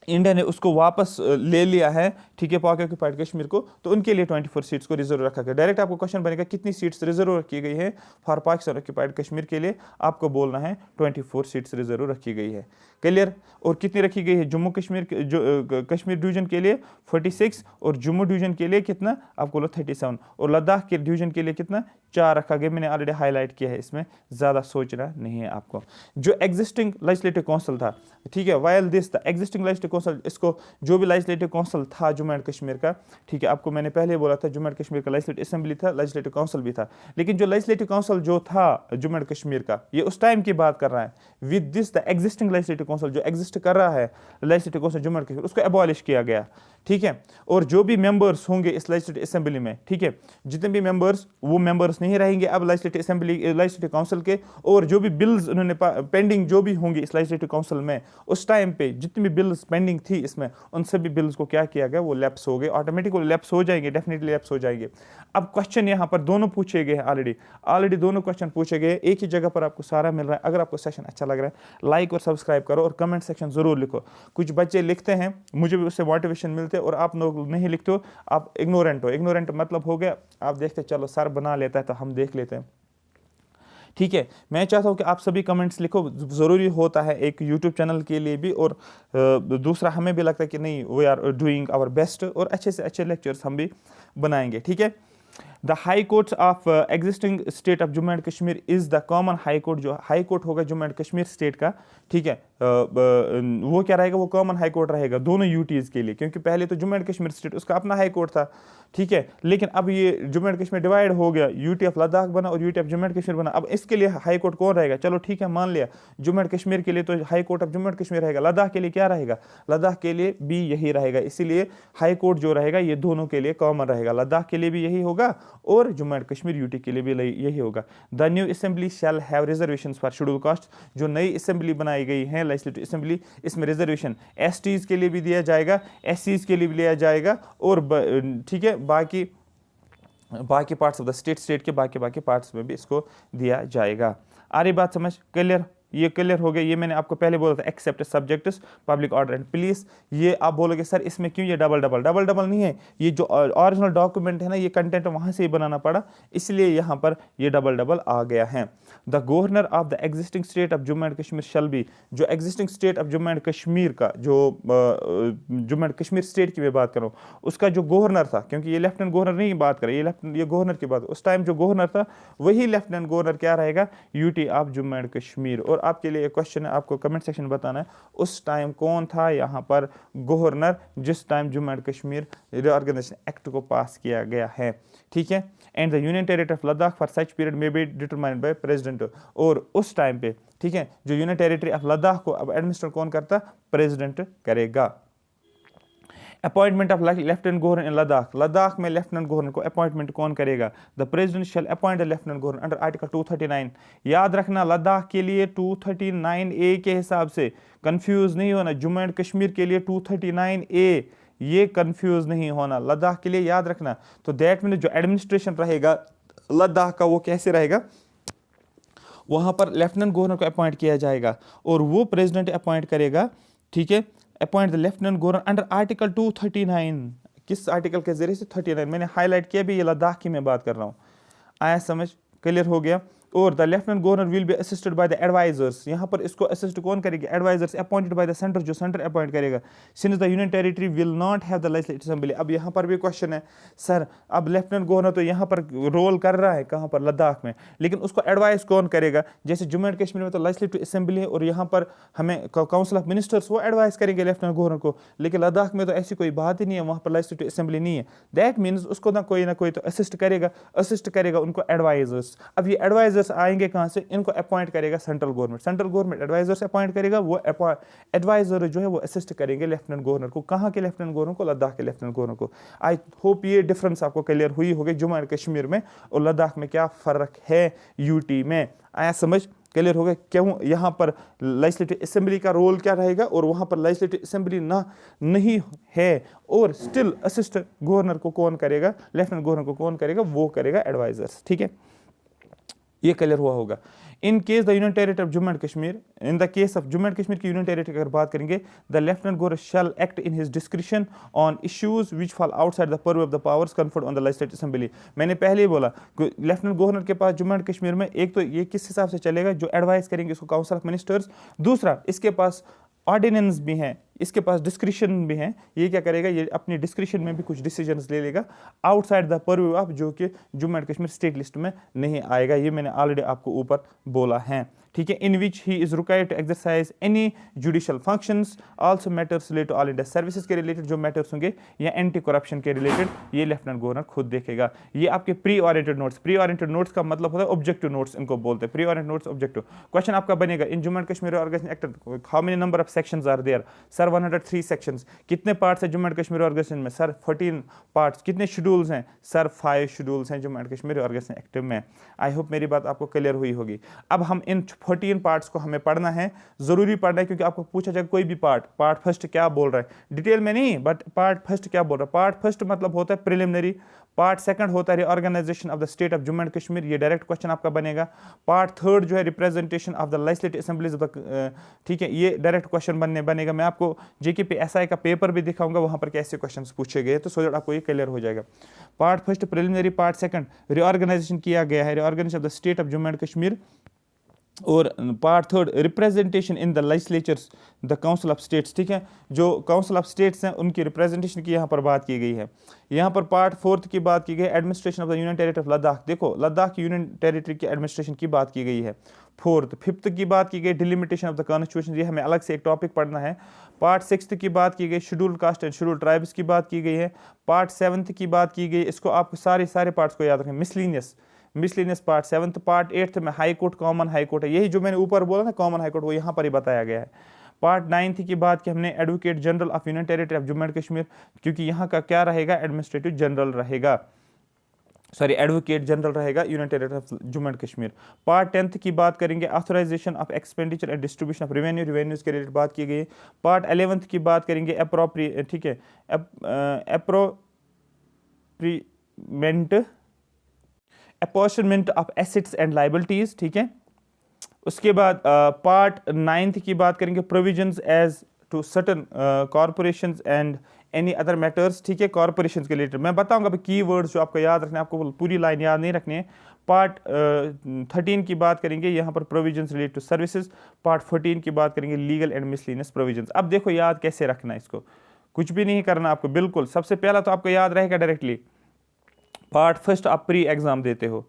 इंडिया ने उसको वापस ले लिया है, ठीक है, पाक ऑक्यूपाइड कश्मीर को, तो उनके लिए 24 सीट्स को रिजर्व रखा गया। डायरेक्ट आपको क्वेश्चन बनेगा कितनी सीट्स रिजर्व रखी गई है फॉर पाकिस्तान ऑक्यूपाइड कश्मीर के लिए, आपको बोलना है 24 सीट्स रिजर्व रखी गई है। क्लियर। और कितनी रखी गई है जम्मू कश्मीर जो कश्मीर डिवीजन के लिए 46, और जम्मू डिवीजन के लिए कितना, आपको बोलो 37, और लद्दाख के डिवीजन के लिए कितना, 4 रखा गया। मैंने ऑलरेडी हाईलाइट किया है, इसमें ज़्यादा सोचना नहीं है आपको। जो एग्जिस्टिंग लेजिस्लेटिव काउंसिल था, ठीक है, while this the existing legislative council, इसको जो भी लेजिस्लेटिव काउंसिल था जम्मू एंड कश्मीर का, ठीक है, आपको मैंने पहले बोला था जम्मू एंड कश्मीर का लेजिस्लेटिव असेंबली था, लेजिस्लेटिव काउंसिल भी था, लेकिन जो लेजिस्लेटिव काउंसिल जो था जम्मू एंड कश्मीर का, ये उस टाइम की बात कर रहा है। With this the existing legislative council, जो एग्जिस्ट कर रहा है legislative council Jammu and Kashmir, उसको एबॉलिश किया गया, ठीक है। और जो भी मेंबर्स होंगे इस लेजिस्लेटिव असेंबली में, ठीक है, जितने भी मेंबर्स, वो मेंबर्स नहीं रहेंगे अब लेजिस्लेटिव असेंबली लेजिस्लेटिव काउंसिल के, और जो भी बिल्स उन्होंने पेंडिंग जो भी होंगे इस लेजिस्लेटिव काउंसिल में, उस टाइम पे जितनी भी बिल्स पेंडिंग थी इसमें, उन सभी बिल्स को क्या किया गया, वो लैप्स हो गए, ऑटोमेटिकली लैप्स हो जाएंगे, डेफिनेटली लैप्स हो जाएंगे। अब क्वेश्चन यहाँ पर दोनों पूछे गए हैं, ऑलरेडी दोनों क्वेश्चन पूछे गए, एक ही जगह पर आपको सारा मिल रहा है। अगर आपको सेशन अच्छा लग रहा है, लाइक और सब्सक्राइब करो, और कमेंट सेक्शन जरूर लिखो। कुछ बच्चे लिखते हैं, मुझे भी उससे मोटिवेशन मिलते हैं, और आप लोग नहीं लिखते हो, आप इग्नोरेंट हो। इग्नोरेंट मतलब हो गया, आप देखते चलो सर बना लेता है तो हम देख लेते हैं, ठीक है। मैं चाहता हूं कि आप सभी कमेंट्स लिखो, ज़रूरी होता है एक यूट्यूब चैनल के लिए भी, और दूसरा हमें भी लगता है कि नहीं we are doing our best, और अच्छे से अच्छे लेक्चर्स हम भी बनाएंगे, ठीक है। The high courts of existing state of Jammu and Kashmir is the common high court. जो हाई कोर्ट होगा जम्मू एंड कश्मीर स्टेट का, ठीक है, वो क्या रहेगा, वो कॉमन हाई कोर्ट रहेगा दोनों यूटीज़ के लिए, क्योंकि पहले तो जम्मू एंड कश्मीर स्टेट उसका अपना हाई कोर्ट था, ठीक है, लेकिन अब ये जम्मू एंड कश्मीर डिवाइड हो गया, यूटी ऑफ लद्दाख बना और UT of Jammu and Kashmir बना। अब इसके लिए हाई कोर्ट कौन रहेगा, चलो ठीक है मान लिया जम्मू एंड कश्मीर के लिए तो high court of Jammu and Kashmir रहेगा, लद्दाख के लिए क्या रहेगा, लद्दाख के लिए भी यही रहेगा। इसीलिए हाई कोर्ट जो रहेगा ये दोनों के लिए कॉमन रहेगा, लद्दाख के लिए भी यही होगा और जम्मू एंड कश्मीर यूटी के लिए भी यही होगा। The new assembly shall have reservations for schedule caste. जो नई असेंबली बनाई गई है लेजिस्लेटिव असेंबली, इसमें रिजर्वेशन एसटीज के लिए भी दिया जाएगा, एससीज के लिए भी लिया जाएगा और ठीक है बाकी पार्ट्स ऑफ द स्टेट के बाकी पार्ट्स में भी इसको दिया जाएगा। आ रही बात समझ, क्लियर, ये क्लियर हो गया। ये मैंने आपको पहले बोला था except subjects public order and police. ये आप बोलोगे सर इसमें क्यों ये डबल नहीं है, ये जो ओरिजिनल डॉक्यूमेंट है ना, ये कंटेंट वहाँ से ही बनाना पड़ा, इसलिए यहाँ पर ये डबल आ गया है। The governor of the existing state of Jammu and Kashmir shall be. जो existing state of Jammu and Kashmir का, जो जम्मू एंड कश्मीर स्टेट की मैं बात कर रहा हूँ, उसका जो गवर्नर था, क्योंकि ये लेफ्टिनेंट गवर्नर नहीं बात कर, ये गवर्नर की बात, उस टाइम जो गवर्नर था वही लेफ्टिनेंट गवर्नर क्या रहेगा, UT of Jammu and Kashmir. और आपके लिए एक क्वेश्चन है, आपको कमेंट सेक्शन बताना है उस टाइम कौन था यहाँ पर गवर्नर जिस time Jammu and Kashmir reorganisation act को पास किया गया है, ठीक है। And the union territory of Ladakh for such period में बी डिटरमाइंड बाय प्रेसिडेंट। और उस टाइम पे, ठीक है, जो यूनियन टेरिटरी ऑफ लद्दाख को अब एडमिनिस्टर कौन करता, प्रेसिडेंट करेगा। Appointment of lieutenant governor in Ladakh. Ladakh में लेफ्टिनेंट गवर्नर को अपॉइंटमेंट कौन करेगा, the president shall appoint the lieutenant governor under article 239। याद रखना लद्दाख के लिए 239A के हिसाब से, कंफ्यूज नहीं होना। जम्मू एंड कश्मीर के लिए 239A, ये कंफ्यूज नहीं होना, लद्दाख के लिए याद रखना। तो दैट मीन जो एडमिनिस्ट्रेशन रहेगा लद्दाख का वो कैसे रहेगा, वहां पर लेफ्टिनेंट गवर्नर को अपॉइंट किया जाएगा और वो प्रेसिडेंट अपॉइंट करेगा, ठीक है। Appoint the lieutenant governor under article 239। किस आर्टिकल के जरिए से, 39 मैंने हाईलाइट किया भी, ये लद्दाख की मैं बात कर रहा हूँ। आया समझ, क्लियर हो गया। और the lieutenant governor will be assisted by the advisers. यहाँ पर इसको असिस्ट कौन करेगा, advisers appointed by the centre, जो सेंटर अपॉइंट करेगा। Since the union territory will not have the legislative assembly. अब यहाँ पर भी क्वेश्चन है सर, अब लेफ्टिनेंट गवर्नर तो यहाँ पर रोल कर रहा है कहाँ पर, लद्दाख में, लेकिन उसको एडवाइस कौन करेगा। जैसे जम्मू एंड कश्मीर में तो लेजिस्लेटिव असेंबली है और यहाँ पर हमें काउंसिल ऑफ मिनिस्टर्स वो एडवाइस करेंगे लेफ्टिनेंट गवर्नर को, लेकिन लद्दाख में तो ऐसी कोई बात ही नहीं है, वहाँ पर लेजिस्लेटिव असेंबली नहीं है। दैट मीन्स उसको ना कोई तो असिस्ट करेगा उनको एडवाइजर्स। अब ये एडवाइजर्स आएंगे कहाँ से, इनको अपॉइंट करेगा सेंट्रल गवर्नमेंट एडवाइजर्स अपॉइंट करेगा। वो एडवाइजर जो है वो असिस्ट करेंगे लेफ्टिनेंट गवर्नर को। कहाँ के लेफ्टिनेंट गवर्नर को, लद्दाख के लेफ्टिनेंट गवर्नर को। आई होप ये डिफरेंस आपको क्लियर हुई होगी जम्मू एंड कश्मीर में और लद्दाख में क्या फर्क है यूटी में। आया समझ, क्लियर हो गया क्यों यहाँ पर लेजिस्लेटिव असेंबली का रोल क्या रहेगा और वहाँ पर लेजिस्लेटिव असेंबली नहीं है और स्टिल असिस्ट गवर्नर को कौन करेगा, लेफ्टिनेंट गवर्नर को कौन करेगा, वो करेगा एडवाइजर्स, ठीक है। ये क्लियर हुआ होगा। In case the union territory of Jammu and Kashmir, in the case of Jammu and Kashmir की यूनियन टेरिटरी की अगर बात करेंगे, the lieutenant governor shall act in his discretion on issues which fall outside the purview of the powers conferred on the legislative assembly. मैंने पहले ही बोला lieutenant governor के पास Jammu and Kashmir में एक तो ये किस हिसाब से चलेगा, जो एडवाइस करेंगे इसको काउंसिल ऑफ मिनिस्टर्स, दूसरा इसके पास ऑर्डिनेंस भी हैं, इसके पास डिस्क्रिशन भी हैं। ये क्या करेगा, ये अपनी डिस्क्रिशन में भी कुछ डिसीजंस ले लेगा आउटसाइड द पर्व्यू ऑफ, जो कि Jammu and Kashmir state list में नहीं आएगा। ये मैंने ऑलरेडी आपको ऊपर बोला है, ठीक है। In which he is required to exercise any judicial functions, also matters related to all India services के रिलेटेड जो मैटर्स होंगे या एंटी करप्शन के रिलेटेड, ये लेफ्टिनेंट गवर्नर खुद देखेगा। ये आपके प्री ओरिएंटेड नोट्स का मतलब होता है ऑब्जेक्टिव नोट्स, इनको बोलते हैं pre oriented notes objective. Question आपका बनेगा in Jammu and Kashmir organisation act how many number of sections are there, sir 103 sections. कितने पार्ट्स है जम्मू एंड कश्मीर ऑर्गेनाइजेशन में, सर 14 पार्ट्स। कितने शेड्यूल्स हैं, सर 5 शेड्यूल्स हैं Jammu and Kashmir organisation act में। आई होप मेरी बात आपको क्लियर हुई होगी। अब हम इन 14 पार्ट्स को हमें पढ़ना है, जरूरी पढ़ना है, क्योंकि आपको पूछा जाएगा कोई भी पार्ट फर्स्ट क्या बोल रहा है, डिटेल में नहीं बट पार्ट फर्स्ट क्या बोल रहा है। पार्ट फर्स्ट मतलब होता है प्रिलिमिनरी, पार्ट सेकंड होता है reorganisation of the state of Jammu and Kashmir, ये डायरेक्ट क्वेश्चन आपका बनेगा। पार्ट थर्ड जो है representation of the legislative assemblies of the, ठीक है, ये डायरेक्ट क्वेश्चन बनेगा। मैं आपको JKPSI का पेपर भी दिखाऊंगा, वहां पर कैसे क्वेश्चंस पूछे गए, तो सो दैट आपको ये क्लियर हो जाएगा। Part first preliminary, part second reorganisation किया गया है, reorganisation of the state of Jammu and Kashmir और part third representation in the legislatures the council of states, ठीक है, जो काउंसिल ऑफ स्टेट्स हैं उनकी रिप्रेजेंटेशन की यहाँ पर बात की गई है। यहाँ पर पार्ट फोर्थ की बात की गई administration of the union territory of Ladakh, देखो लद्दाख की यूनियन टेरिटरी की एडमिनिस्ट्रेशन की बात की गई है। फोर्थ फिफ्थ की बात की गई डिलिमिटेशन ऑफ द कॉन्स्टिट्यूशन, ये हमें अलग से एक टॉपिक पढ़ना है। पार्ट सिक्स्थ की बात की गई scheduled caste and scheduled tribes की बात की गई है। पार्ट सेवन्थ की बात की गई, इसको आपको सारे पार्ट्स को याद रखें, miscellaneous part seventh. Part eighth में high court common high court है, यही जो मैंने ऊपर बोला ना कॉमन हाई कोर्ट, वो यहाँ पर ही बताया गया है। पार्ट नाइन्थ की बात की हमने advocate general of union territory of Jammu and Kashmir, क्योंकि यहाँ का क्या रहेगा, एडमिनिस्ट्रेटिव जनरल रहेगा, सॉरी एडवोकेट जनरल रहेगा union territory of Jammu and Kashmir. Part tenth की बात करेंगे authorisation of expenditure and distribution of revenues के रिलेटेड बात की गई। पार्ट 11th की बात करेंगे ठीक है, apportionment of assets and liabilities, ठीक है। उसके बाद पार्ट 9th की बात करेंगे provisions as to certain corporations and any other matters, ठीक है, कॉर्पोरेशंस के रिलेटेड मैं बताऊंगा अभी की वर्ड्स जो आपको याद रखने, आपको पूरी लाइन याद नहीं रखनी है। पार्ट 13 की बात करेंगे यहाँ पर provisions related to services. Part 14 की बात करेंगे लीगल एंड मिसलिनियस प्रोविजंस। अब देखो याद कैसे रखना है इसको, कुछ भी नहीं करना आपको, बिल्कुल सबसे पहला तो आपको याद रहेगा डायरेक्टली पार्ट फर्स्ट आप प्री एग्जाम देते हो,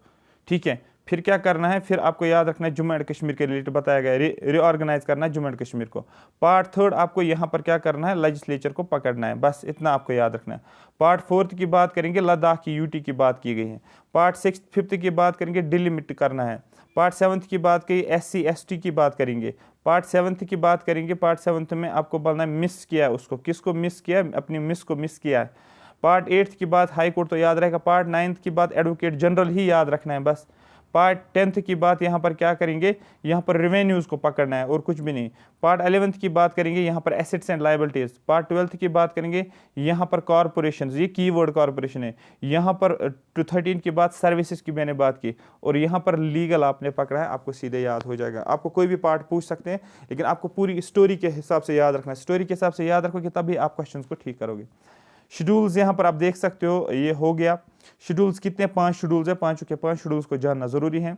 ठीक है। फिर क्या करना है, फिर आपको याद रखना है जम्मू एंड कश्मीर के रिलेटेड बताया गया, रीऑर्गेनाइज करना है जम्मू एंड कश्मीर को। पार्ट थर्ड आपको यहाँ पर क्या करना है, लेजिस्लेचर को पकड़ना है, बस इतना आपको याद रखना है। पार्ट फोर्थ की बात करेंगे लद्दाख की यूटी की बात की गई है। पार्ट सिक्स फिफ्थ की बात करेंगे डिलिमिट करना है। पार्ट सेवन्थ की बात की SC ST की बात करेंगे। पार्ट सेवन्थ की बात करेंगे, पार्ट सेवन्थ में आपको बोलना है मिस किया है उसको, किसको मिस किया है, अपनी मिस को मिस किया है। पार्ट 8th की बात हाई कोर्ट तो याद रहेगा। पार्ट 9th की बात एडवोकेट जनरल ही याद रखना है बस। पार्ट 10th की बात यहाँ पर क्या करेंगे, यहाँ पर रेवेन्यूज को पकड़ना है और कुछ भी नहीं। पार्ट 11th की बात करेंगे यहाँ पर assets and liabilities. Part 12th की बात करेंगे यहाँ पर कॉर्पोरेशन, ये कीवर्ड कॉर्पोरेशन है। यहाँ पर 13 की बात सर्विसेज की मैंने बात की, और यहाँ पर लीगल आपने पकड़ा है, आपको सीधे याद हो जाएगा। आपको कोई भी पार्ट पूछ सकते हैं, लेकिन आपको पूरी स्टोरी के हिसाब से याद रखना है। स्टोरी के हिसाब से याद रखोगे तभी आप क्वेश्चन को ठीक करोगे। शेड्यूल्स यहाँ पर आप देख सकते हो, ये हो गया। शेड्यूल्स कितने, 5 शेड्यूल्स है, 5 के 5 शेड्यूल्स को जानना जरूरी है।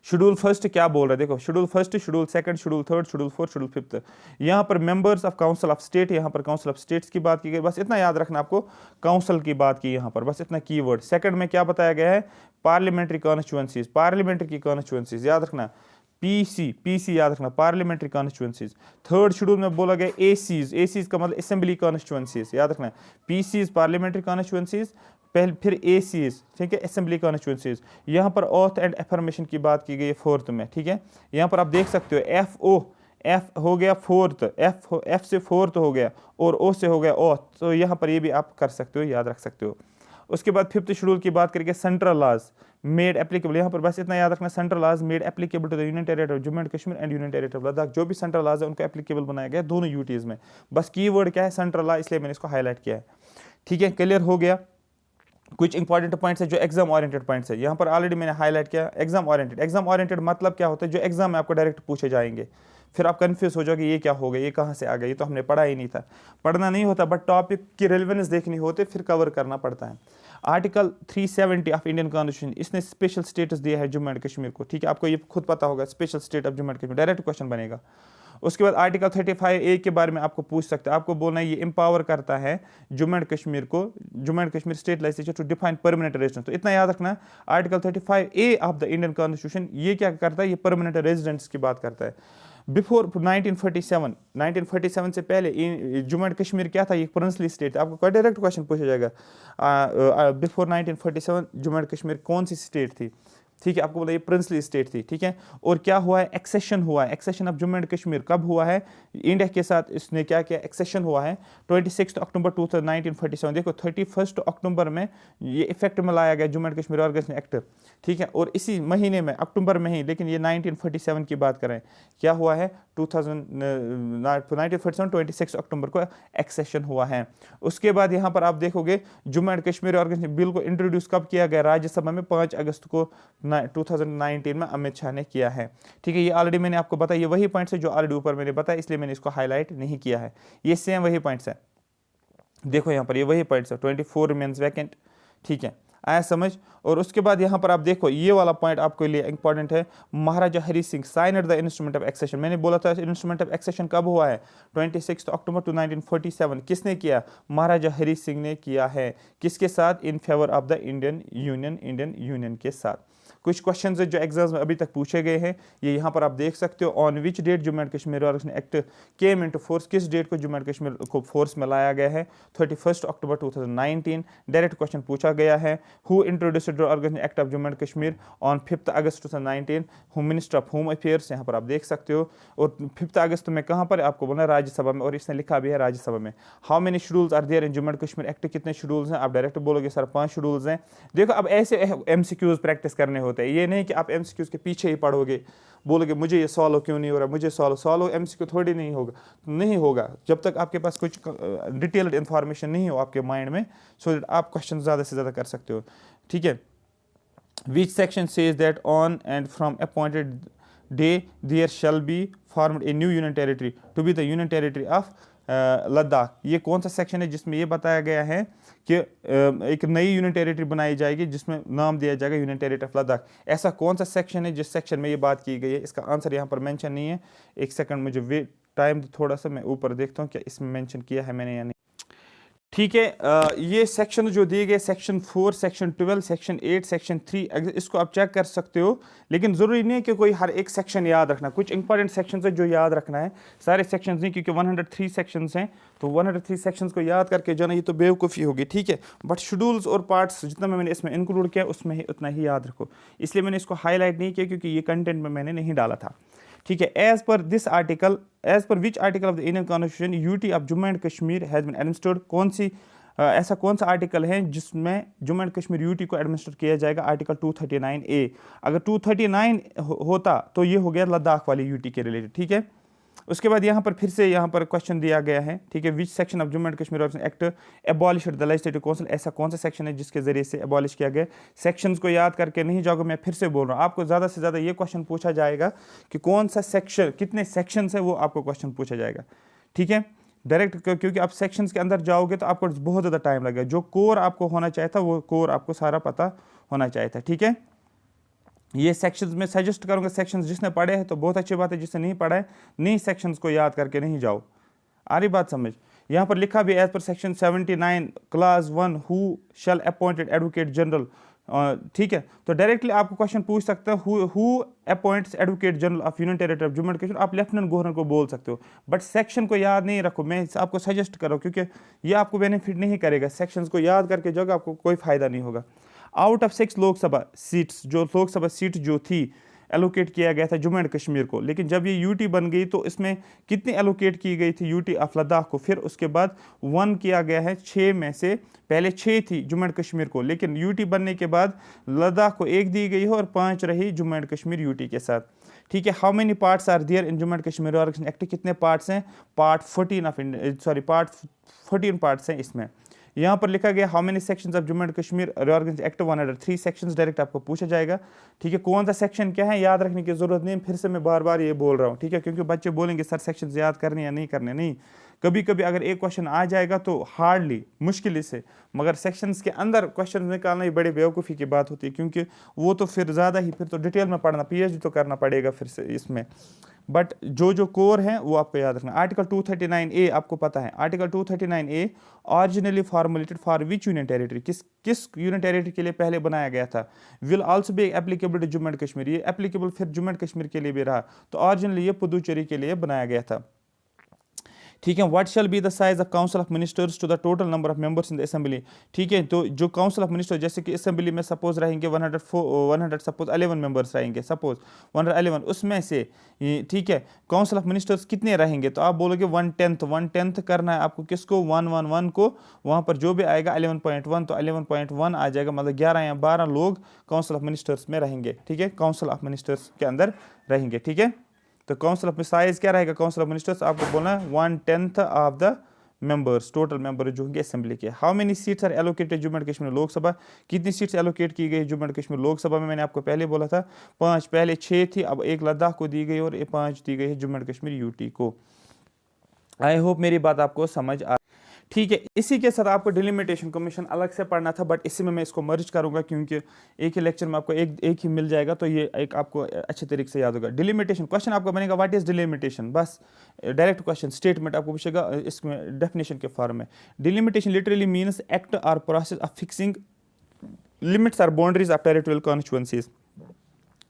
शेड्यूल फर्स्ट क्या बोल रहा है, देखो schedule first, schedule second, schedule third, schedule fourth, schedule fifth. यहाँ पर members of council of state, यहाँ पर काउंसिल ऑफ स्टेट्स की बात की गई, बस इतना याद रखना आपको, काउंसिल की बात की यहाँ पर, बस इतना कीवर्ड। सेकंड में क्या बताया गया है, पार्लियामेंट्री कॉन्स्टिट्यूएंसीज, पार्लियामेंट्री की कॉन्स्टिट्यूएंसीज याद रखना, पीसी याद रखना, पार्लियामेंट्री कॉन्स्टिट्यूएंसीज। थर्ड शेड्यूल में बोला गया एसीज का मतलब असेंबली कॉन्स्टिट्यूएंसीज, याद रखना, पीसीज पार्लियामेंट्री कॉन्स्टिट्यूएंसीज, पहले फिर एसीज, ठीक है, असेंबली कॉन्स्टिट्यूएंसीज। यहाँ पर ऑथ एंड एफर्मेशन की बात की गई है फोर्थ में, ठीक है। यहाँ पर आप देख सकते हो एफ हो गया फोर्थ, एफ से फोर्थ हो गया, और ओ से हो गया ऑथ, तो यहाँ पर ये भी आप कर सकते हो, याद रख सकते हो। उसके बाद फिफ्थ शेड्यूल की बात करेंगे सेंट्रल लॉज मेड एप्लीकेबल, यहाँ पर बस इतना याद रखना, central laws made applicable to the union territory of Jammu and Kashmir and union territory of Ladakh. जो भी सेंट्रल लॉज है उनको एप्लीकेबल बनाया गया दोनों यूटीज में, बस कीवर्ड क्या है, सेंट्रल लॉ, इसलिए मैंने इसको हाईलाइट किया है, ठीक है। क्लियर हो गया। कुछ इंपॉर्टेंट पॉइंट्स है जो एग्जाम ओरिएंटेड पॉइंट्स है, यहाँ पर ऑलरेडी मैंने हाईलाइट किया। एग्जाम ओरिएंटेड मतलब क्या होता है, जो एग्जाम में आपको डायरेक्ट पूछे जाएंगे, फिर आप कंफ्यूज हो जाओगे ये क्या हो गया, ये कहाँ से आ गया, ये तो हमने पढ़ा ही नहीं था। पढ़ना नहीं होता, बट टॉपिक की रेलेवेंस देखनी होती है, फिर कवर करना पड़ता है। आर्टिकल 370 ऑफ इंडियन कॉन्स्टिट्यूशन, इसने स्पेशल स्टेटस दिया है जम्मू एंड कश्मीर को, ठीक है, आपको ये खुद पता होगा, special state of Jammu and Kashmir, direct question बनेगा। उसके बाद आर्टिकल 35A के बारे में आपको पूछ सकते हैं, आपको बोलना है ये एम्पावर करता है जम्मू एंड कश्मीर को, Jammu and Kashmir state legislature to define permanent residence. तो इतना याद रखना, article 35A of the Indian constitution ये क्या करता है, ये परमानेंट रेजिडेंट्स की बात करता है। बिफोर 1947 से पहले जम्मू एंड कश्मीर क्या था, ये प्रिंसली स्टेट, आपको कोई डायरेक्ट क्वेश्चन पूछा जाएगा, बिफोर 1947 जम्मू एंड कश्मीर कौन सी स्टेट थी, ठीक है, आपको बोला ये प्रिंसली स्टेट थी, ठीक है। और क्या हुआ है, एक्सेशन हुआ है, accession of Jammu and Kashmir कब हुआ है, इंडिया के साथ इसने क्या किया, एक्सेशन हुआ है 26 अक्टूबर 1947। देखो 31 अक्टूबर में ये इफेक्ट में लाया गया Jammu and Kashmir organisation act, ठीक है। और इसी महीने में अक्टूबर में ही, लेकिन ये 1947 की बात करें, क्या हुआ है 1947 26 अक्टूबर को एक्सेशन हुआ है। उसके बाद यहाँ पर आप देखोगे Jammu and Kashmir organisation bill को इंट्रोड्यूस कब किया गया, राज्यसभा में 5 अगस्त को 2019 में अमित शाह ने किया है, ठीक है। ये ऑलरेडी मैंने आपको बताया, ये वही पॉइंट्स है जो ऑलरेडी ऊपर मैंने बताया, इसलिए मैंने इसको हाईलाइट नहीं किया है, ये सेम वही पॉइंट्स है। देखो यहाँ पर ये वही पॉइंट्स है, 24 रिमेन्स वैकेंट, ठीक है। आया समझ। और उसके बाद यहाँ पर आप देखो ये वाला पॉइंट आपके लिए इंपॉर्टेंट है, Maharaja Hari Singh signed the instrument of accession. मैंने बोला था इंस्ट्रूमेंट ऑफ एक्सेशन कब हुआ है, 26 अक्टूबर 1947। किसने किया, महाराजा हरी सिंह ने किया है। किसके साथ, in favour of the Indian union के साथ। कुछ क्वेश्चन है जो एग्जाम्स में अभी तक पूछे गए हैं, ये यहाँ पर आप देख सकते हो। On which date Jammu and Kashmir reorganisation act came into force, किस डेट को जम्मू एंड कश्मीर को फोर्स में लाया गया है, 31 अक्टूबर 2019। डायरेक्ट क्वेश्चन पूछा गया है, who introduced reorganisation act of Jammu and Kashmir on 5 August 2019, who minister of home affairs, यहाँ पर आप देख सकते हो। और 5 अगस्त में कहाँ पर, आपको बोला राज्यसभा में, और इसने लिखा भी है राज्यसभा में। How many schedules are there in Jammu and Kashmir act, कितने शेड्यूल्स हैं, आप डायरेक्ट बोलोगे सर 5 शेड्यूल्स हैं। देखो अब ऐसे MCQs प्रैक्टिस करने होते हैं, ये नहीं कि आप MCQs के पीछे ही पढ़ोगे, बोलोगे मुझे ये सॉल्व क्यों नहीं हो रहा, मुझे सॉल्व MCQ थोड़ी नहीं होगा जब तक आपके पास कुछ डिटेल्ड इंफॉर्मेशन नहीं हो आपके माइंड में, सो दैट आप क्वेश्चन ज़्यादा से ज़्यादा कर सकते हो। ठीक है, which section says that on and from appointed day there shall be formed a new union territory to be the union territory of Ladakh. ये कौन सा सेक्शन है जिसमें ये बताया गया है कि एक नई यूनियन टेरिटरी बनाई जाएगी जिसमें नाम दिया जाएगा यूनियन टेरिटरी ऑफ लद्दाख। ऐसा कौन सा सेक्शन है जिस सेक्शन में ये बात की गई है, इसका आंसर यहाँ पर मेंशन नहीं है। एक सेकंड मुझे वेट टाइम थोड़ा सा, मैं ऊपर देखता हूँ क्या इसमें मेंशन किया है मैंने या नहीं। ठीक है, ये सेक्शन जो दिए गए, सेक्शन 4, सेक्शन 12, सेक्शन 8, सेक्शन 3, इसको आप चेक कर सकते हो। लेकिन ज़रूरी नहीं है कि कोई हर एक सेक्शन याद रखना, कुछ इंपॉर्टेंट सेक्शंस है जो याद रखना है, सारे सेक्शंस नहीं, क्योंकि 103 सेक्शंस हैं, तो 103 सेक्शंस को याद करके जाना ये तो बेवकूफ़ी होगी। ठीक है, बट शेड्यूल्स और पार्ट्स जितना मैंने इसमें इंक्लूड किया उसमें ही उतना ही याद रखो, इसलिए मैंने इसको हाईलाइट नहीं किया क्योंकि ये कंटेंट में मैंने नहीं डाला था। ठीक है, as per which article of the Indian constitution UT of Jammu and Kashmir has been administered, ऐसा कौन सा आर्टिकल है जिसमें जम्मू एंड कश्मीर यूटी को एडमिनिस्टर किया जाएगा, आर्टिकल 239A। अगर 239 होता तो ये हो गया लद्दाख वाली यूटी के रिलेटेड। ठीक है, उसके बाद यहाँ पर फिर से यहाँ पर क्वेश्चन दिया गया है। ठीक है, which section of Jammu and Kashmir act abolish the legislative council, ऐसा कौन सा सेक्शन है जिसके जरिए से एबॉलिश किया गया। सेक्शंस को याद करके नहीं जाओगे, मैं फिर से बोल रहा हूँ, आपको ज़्यादा से ज़्यादा ये क्वेश्चन पूछा जाएगा कि कौन सा सेक्शन, कितने सेक्शंस है, वो आपको क्वेश्चन पूछा जाएगा। ठीक है, डायरेक्ट, क्योंकि आप सेक्शंस के अंदर जाओगे तो आपको बहुत ज़्यादा टाइम लगेगा। जो कोर आपको होना चाहिए था वो कोर आपको सारा पता होना चाहिए था। ठीक है, ये सेक्शंस में सजेस्ट करूंगा, सेक्शंस जिसने पढ़े हैं तो बहुत अच्छी बात है, जिसने नहीं पढ़ा है नहीं सेक्शंस को याद करके नहीं जाओ। आ रही बात समझ। यहाँ पर लिखा भी as per section 79 class 1 who shall appointed advocate general. ठीक है, तो डायरेक्टली आपको क्वेश्चन पूछ सकते हैं who appoints advocate general of union territory of Jammu and Kashmir, आप लेफ्टिनेंट गवर्नर को बोल सकते हो, बट सेक्शन को याद नहीं रखो। मैं आपको सजेस्ट करो क्योंकि ये आपको बेनिफिट नहीं करेगा, सेक्शंस को याद करके जाओगे आपको कोई फायदा नहीं होगा। आउट ऑफ 6 लोकसभा सीट्स, जो लोकसभा सीट जो थी एलोकेट किया गया था जम्मू एंड कश्मीर को, लेकिन जब ये यूटी बन गई तो इसमें कितनी एलोकेट की गई थी यूटी ऑफ लद्दाख को, फिर उसके बाद 1 किया गया है 6 में से, पहले 6 थी जम्मू एंड कश्मीर को, लेकिन यूटी बनने के बाद लद्दाख को 1 दी गई है और 5 रही जम्मू एंड कश्मीर यूटी के साथ। ठीक है, how many parts are there in Jammu and Kashmir reorganisation act, कितने पार्ट्स हैं, पार्ट 14 पार्ट्स हैं इसमें। यहाँ पर लिखा गया how many sections of Jammu and Kashmir reorganisation act 103 sections, direct आपको पूछा जाएगा। ठीक है, कौन सा सेक्शन क्या है याद रखने की जरूरत नहीं, फिर से मैं बार बार ये बोल रहा हूँ। ठीक है, क्योंकि बच्चे बोलेंगे सर सेक्शंस याद करने या नहीं करने, नहीं, कभी कभी अगर एक क्वेश्चन आ जाएगा तो हार्डली, मुश्किल से, मगर सेक्शंस के अंदर क्वेश्चन निकालना ही बड़ी बेवकूफ़ी की बात होती है, क्योंकि वो तो फिर ज़्यादा ही, फिर तो डिटेल में पढ़ना, PhD तो करना पड़ेगा फिर से इसमें। बट जो कोर हैं वो आपको याद रखना। आर्टिकल 239A आपको पता है, article 239A originally formulated for which union territory, किस यूनियन टेरिटरी के लिए पहले बनाया गया था, will also be applicable to Jammu and Kashmir, ये एप्लीकेबल फिर जम्मू एंड कश्मीर के लिए भी रहा, तो ऑरिजिनली ये पुदुचेरी के लिए बनाया गया था। ठीक है, what shall be the size of council of ministers to the total number of members in the assembly. ठीक है, तो जो काउंसिल ऑफ मिनिस्टर, जैसे कि असेंबली में सपोज रहेंगे 100 सपोज 11 मेंबर्स रहेंगे, सपोज 111, उसमें से ठीक है काउंसिल ऑफ मिनिस्टर्स कितने रहेंगे, तो आप बोलोगे 1/10 करना है आपको, किसको, 111 को, वहाँ पर जो भी आएगा 11.1 तो 11.1 आ जाएगा, मतलब 11 या 12 लोग काउंसिल ऑफ मिनिस्टर्स में रहेंगे। ठीक है, काउंसिल ऑफ मिनिस्टर्स के अंदर रहेंगे। ठीक है, तो काउंसिल ऑफ साइज क्या रहेगा, काउंसिल ऑफ मिनिस्टर्स आपको बोलना है 1/10 of the members, total member जो होंगे असेंबली के। How many seats are allocated Jammu and Kashmir Lok Sabha, कितनी सीट्स एलोकेट की गई जम्मू एंड कश्मीर लोकसभा में, मैंने आपको पहले बोला था 5, पहले 6 थी, अब 1 लद्दाख को दी गई और 5 दी गई है जम्मू एंड कश्मीर यूटी को। आई होप मेरी बात आपको समझ आ। ठीक है, इसी के साथ आपको डिलिमिटेशन कमीशन अलग से पढ़ना था, बट इसी में मैं इसको मर्ज करूंगा क्योंकि एक ही लेक्चर में आपको एक ही मिल जाएगा, तो ये एक आपको अच्छे तरीके से याद होगा। डिलिमिटेशन क्वेश्चन आपका बनेगा व्हाट इज डिलिमिटेशन, बस डायरेक्ट क्वेश्चन स्टेटमेंट आपको पूछेगा इसमें डेफिनेशन के फॉर्म में। डिलिमिटेशन लिटरली मीन्स एक्ट और प्रोसेस ऑफ फिक्सिंग लिमिट्स और boundaries of territorial constituencies.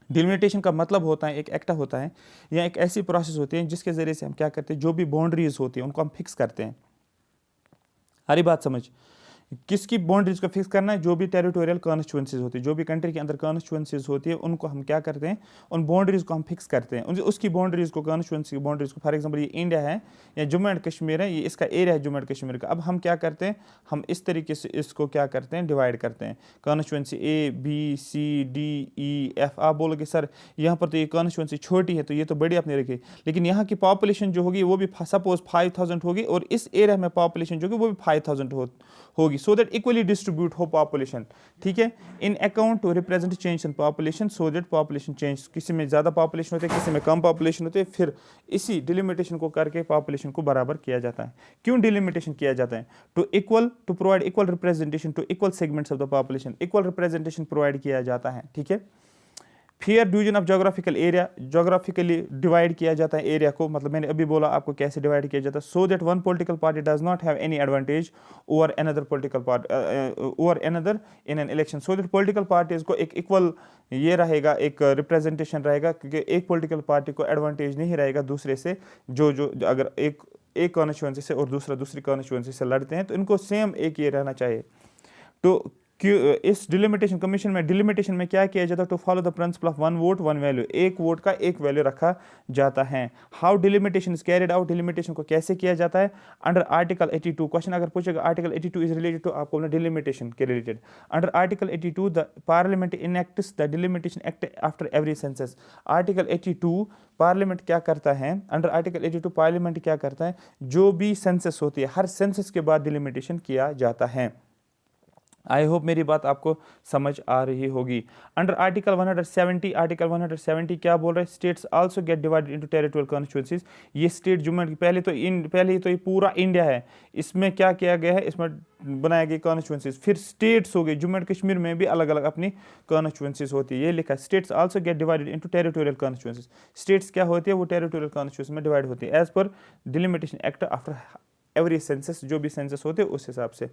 Delimitation का मतलब होता है एक एक्ट होता है या एक ऐसी प्रोसेस होती है जिसके जरिए से हम क्या करते हैं, जो भी बाउंड्रीज होती है उनको हम फिक्स करते हैं। हरी बात समझ, किसकी बाउंड्रीज को फिक्स करना है, जो भी टेरिटोरियल कॉन्स्टिट्यूएंसीज होती है, जो भी कंट्री के अंदर कॉन्स्टिट्यूएंसीज होती है उनको हम क्या करते हैं, उन बाउंड्रीज को हम फिक्स करते हैं, उसकी बाउंड्रीज को, कॉन्स्टिट्यूएंसी की बाउंड्रीज को। फॉर एग्जांपल ये इंडिया है या जम्मू एंड कश्मीर है, ये इसका एरिया है जम्मू एंड कश्मीर का। अब हम क्या करते हैं, हम इस तरीके से इसको क्या करते हैं, डिवाइड करते हैं। Constituency A B C D E F. आप बोलोगे सर यहाँ पर तो ये कॉन्स्टिट्यूएंसी छोटी है तो ये तो बड़ी आपने रखी, लेकिन यहाँ की पॉपुलेशन जो होगी वो भी सपोज 5000 होगी और इस एरिया में पॉपुलेशन जो होगी वो भी 5000 होगी, सो दैट इक्वली डिस्ट्रीब्यूट हो पॉपुलेशन। ठीक है, in account to represent change in population, so that population change, किसी में ज़्यादा पॉपुलेशन होती है, किसी में कम पॉपुलेशन होती है, फिर इसी डिलिमिटेशन को करके पॉपुलेशन को बराबर किया जाता है। क्यों डिलिमिटेशन किया जाता है? To provide equal representation to equal segments of the population, equal representation provide किया जाता है। ठीक है, fair division of geographical area, geographically divide किया जाता है एरिया को, मतलब मैंने अभी बोला आपको कैसे डिवाइड किया जाता है, so that one political party does not have any advantage over another political party over another in an election, so that political parties को एक इक्वल ये रहेगा, एक रिप्रेजेंटेशन रहेगा, क्योंकि एक पॉलिटिकल पार्टी को एडवांटेज नहीं रहेगा दूसरे से, जो अगर एक कॉन्स्टिट्यूएंसी से और दूसरा दूसरी कॉन्स्टिट्यूएंसी से लड़ते हैं तो इनको सेम एक ये रहना चाहिए। तो इस डिलिमिटेशन कमीशन में, डिलिमिटेशन में क्या किया जाता है, to follow the principle of one vote one value, एक वोट का एक वैल्यू रखा जाता है। How delimitation is carried out, delimitation को कैसे किया जाता है, अंडर आर्टिकल 82। क्वेश्चन अगर पूछेगा आर्टिकल 82 इज रिलेटेड टू, आपको बोलना डिलिमिटेशन के रिलेटेड। Under article 82 the parliament enacts the delimitation act after every census. Article 82 parliament क्या करता है, अंडर आर्टिकल 82 पार्लियामेंट क्या करता है, जो भी सेंसस होती है हर सेंसस के बाद डिलिमिटेशन किया जाता है। आई होप मेरी बात आपको समझ आ रही होगी। अंडर आर्टिकल 170, आर्टिकल 170 क्या बोल रहे हैं, states also get divided into territorial constituencies. ये स्टेट जम्मू एंड, पहले ही तो ये पूरा इंडिया है, इसमें क्या किया गया है, इसमें बनाया गया कॉन्स्टिट्यूएंसीज, फिर स्टेट्स हो गए, जम्मू एंड कश्मीर में भी अलग अलग अपनी कॉन्स्टिट्यूएंसीज होती है। ये लिखा है states also get divided into territorial constituencies. States क्या होती है, वो टेरिटोरियल कॉन्स्टिट्यूएंसी में डिवाइड होती है as per delimitation act after every census, जो भी सेंसस होते हैं उस हिसाब से।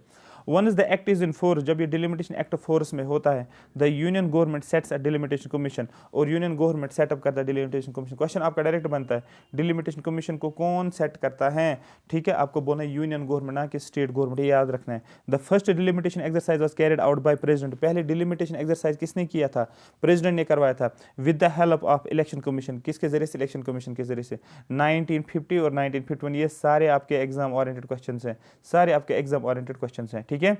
One is the act is in force, जब ये डिलिमिटेशन एक्ट फोर्स में होता है, the union government sets a delimitation commission, और यूनियन गवर्नमेंट सेटअप करता है डिलिमिटेशन कमीशन। क्वेश्चन आपका डायरेक्ट बनता है, डिलिमिटेशन कमीशन को कौन सेट करता है? ठीक है, आपको बोलना है यूनियन गवर्नमेंट, ना कि स्टेट गवर्नमेंट, ये याद रखना है। The first delimitation exercise was carried out by president, पहले डिलिमिटेशन एक्सरसाइज किसने किया था? प्रेसिडेंट ने करवाया था, with the help of election commission, किसके जरिए से? इलेक्शन कमीशन के जरिए से। 1950 और 1951, ये सारे आपके एग्जाम ओरिएंटेड क्वेश्चन हैं, सारे आपके एग्जाम ओरिएंटेड क्वेश्चंस हैं। ठीक है,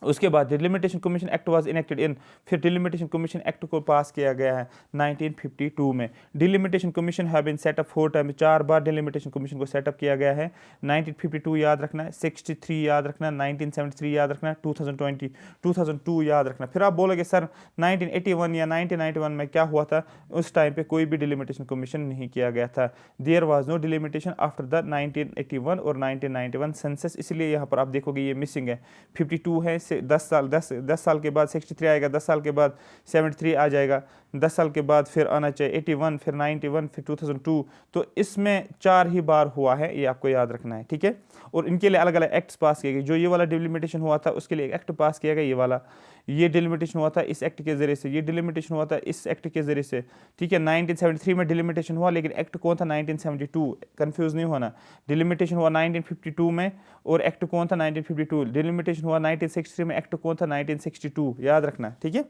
उसके बाद delimitation commission act was enacted इन, फिर डिलिमिटेशन कमीशन एक्ट को पास किया गया है 1952 में। Delimitation commission have been setup 4 time, 4 बार डिलिमिटेशन कमीशन को सेटअप किया गया है। 1952 याद रखना है, 63 याद रखना है, 1973 याद रखना है, 2002 याद रखना। फिर आप बोलोगे सर 1981 या 1991 में क्या हुआ था? उस टाइम पे कोई भी डिलिमिटेशन कमीशन नहीं किया गया था। There was no delimitation after the 1981 और 1991 सेंसस, इसलिए यहाँ पर आप देखोगे ये मिसिंग है। 52 है, 10 साल के बाद 63 आएगा, 10 साल के बाद 73 आ जाएगा, 10 साल के बाद फिर आना चाहिए 81, फिर 91, फिर 2002। तो इसमें 4 ही बार हुआ है, ये आपको याद रखना है। ठीक है, और इनके लिए अलग अलग एक्ट्स पास किए गए। जो ये वाला डिलिमिटेशन हुआ था उसके लिए एक एक्ट पास किया गया, ये वाला, ये डिलिमिटेशन हुआ था इस एक्ट के जरिए से, ये डिलिमिटेशन हुआ था इस एक्ट के जरिए से। ठीक है, 1973 में डिलिमिटेशन हुआ, लेकिन एक्ट कौन था? 1972, कंफ्यूज नहीं होना। डिलिमिटेशन हुआ 1952 में और एक्ट कौन था? 1952। डिलिमिटेशन हुआ 1963 में, एक्ट कौन था? 1962, याद रखना। ठीक है,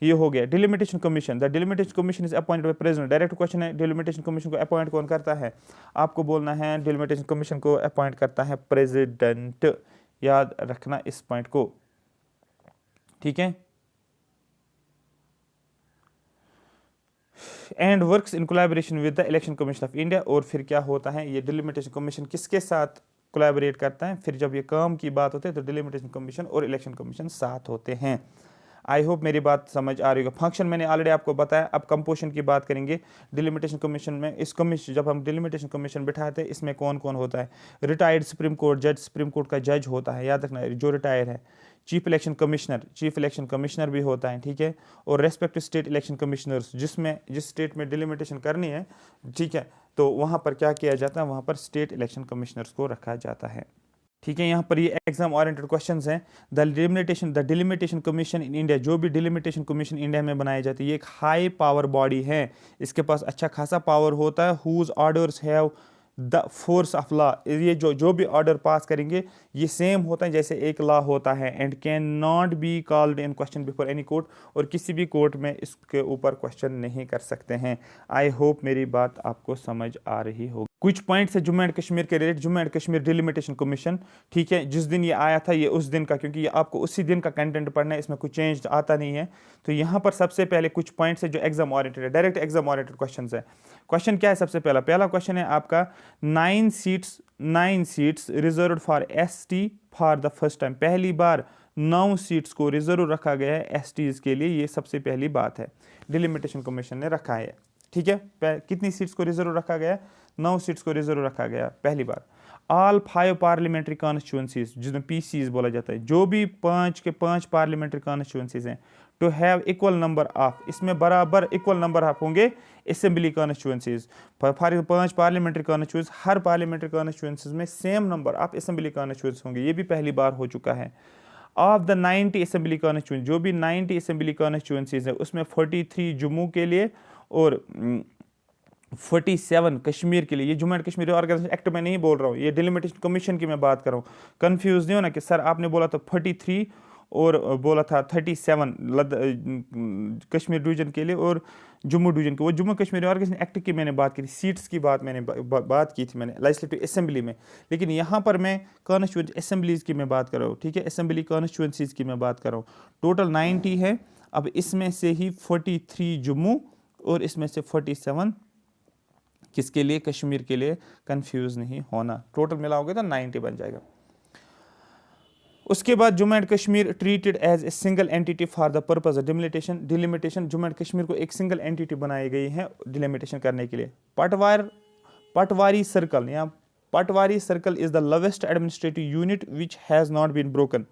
ये हो गया delimitation commission. The delimitation commission is appointed by president, direct question है, डिलिमिटेशन कमीशन को अपॉइंट कौन करता है? आपको बोलना है डिलिमिटेशन कमीशन को अपॉइंट करता है प्रेसिडेंट, याद रखना इस पॉइंट को। ठीक है, and works in collaboration with the election commission of India. और फिर क्या होता है, ये डिलिमिटेशन कमीशन किसके साथ कोलैबोरेट करता है? फिर जब ये काम की बात होती है तो डिलिमिटेशन कमीशन और इलेक्शन कमीशन साथ होते हैं। आई होप मेरी बात समझ आ रही होगी। फंक्शन मैंने ऑलरेडी आपको बताया। अब कंपोजिशन की बात करेंगे। डिलिमिटेशन कमीशन में इस कमीशन जब हम डिलिमिटेशन कमीशन बिठाते हैं इसमें कौन कौन होता है? रिटायर्ड सुप्रीम कोर्ट जज, सुप्रीम कोर्ट का जज होता है, याद रखना जो रिटायर है। चीफ इलेक्शन कमिश्नर भी होता है, ठीक है। और रेस्पेक्टिव स्टेट इलेक्शन कमिश्नर्स, जिस स्टेट में डिलिमिटेशन करनी है, ठीक है, तो वहाँ पर क्या किया जाता है, वहाँ पर स्टेट इलेक्शन कमिश्नर्स को रखा जाता है, ठीक है। यहाँ पर ये एग्जाम ओरिएंटेड क्वेश्चंस हैं। The delimitation commission in India, जो भी डिलिमिटेशन कमीशन इंडिया में बनाई जाती है, ये एक हाई पावर बॉडी है, इसके पास अच्छा खासा पावर होता है। Whose orders have the force of law, ये जो भी ऑर्डर पास करेंगे ये सेम होता है जैसे एक लॉ होता है। And can not be called in question before any court, और किसी भी कोर्ट में इसके ऊपर क्वेश्चन नहीं कर सकते हैं। आई होप मेरी बात आपको समझ आ रही होगी। कुछ पॉइंट्स है जम्मू एंड कश्मीर के related, Jammu and Kashmir delimitation commission, ठीक है। जिस दिन ये आया था ये उस दिन का, क्योंकि ये आपको उसी दिन का कंटेंट पढ़ना है, इसमें कुछ चेंज आता नहीं है। तो यहाँ पर सबसे पहले कुछ पॉइंट्स है जो एग्जाम ओरिएंटेड है, डायरेक्ट एग्जाम ओरिएंटेड क्वेश्चन है। क्वेश्चन क्या है? सबसे पहला क्वेश्चन है आपका 9 seats reserve for ST for the first time. पहली बार 9 सीट्स को रिजर्व रखा गया है एसटीज के लिए, ये सबसे पहली बात है, डिलिमिटेशन कमीशन ने रखा है, ठीक है। कितनी सीट्स को रिजर्व रखा गया? 9 सीट्स को रिजर्व रखा गया पहली बार। ऑल 5 पार्लियामेंट्री कॉन्स्टिट्यूंसीज, जिसमें पीसीज बोला जाता है, जो भी 5 के 5 पार्लियामेंट्री कॉन्स्टिट्यूंसीज हैं, to have equal number of, इसमें बराबर इक्वल नंबर ऑफ होंगे assembly constituencies. For 5 parliamentary constituencies, हर पार्लियामेंट्री कॉन्स्टिट्यूंसीज में same number of assembly constituencies होंगे, ये भी पहली बार हो चुका है। ऑफ द 90 असेंबली कॉन्स्टिट्यूंसी, जो भी 90 असेंबली कॉन्स्टिट्यूंसीज है उसमें 43 जम्मू के लिए और 47 कश्मीर के लिए। ये Jammu and Kashmir organisation act में नहीं बोल रहा हूँ, ये डिलिमिटेशन कमीशन की मैं बात कर रहा हूँ। कंफ्यूज नहीं हो ना कि सर आपने बोला था 43 और बोला था 37 कश्मीर डिवीजन के लिए और जम्मू डिवीजन के। वो जम्मू कश्मीर ऑर्गेनाइजेशन एक्ट की मैंने बात की थी, सीट्स की बात मैंने बात की थी मैंने लेजिस्लेटिव असेंबली में। लेकिन यहाँ पर मैं कॉन्स्टिट्यूंसी असेंबलीज की मैं बात कर रहा हूँ, ठीक है, असेंबली कॉन्स्टिट्यूंसीज की मैं बात कर रहा हूँ। टोटल 90 है। अब इसमें से ही 43 जम्मू और इसमें से 47 किसके लिए? कश्मीर के लिए। कंफ्यूज नहीं होना, टोटल मिलाओगे तो 90 बन जाएगा। उसके बाद Jammu and Kashmir treated as a single entity for the purpose of delimitation. Jammu and Kashmir को एक सिंगल एंटिटी बनाई गई है डिलिमिटेशन करने के लिए। पटवारी सर्कल, या patwari circle is the lowest administrative unit which has not been broken.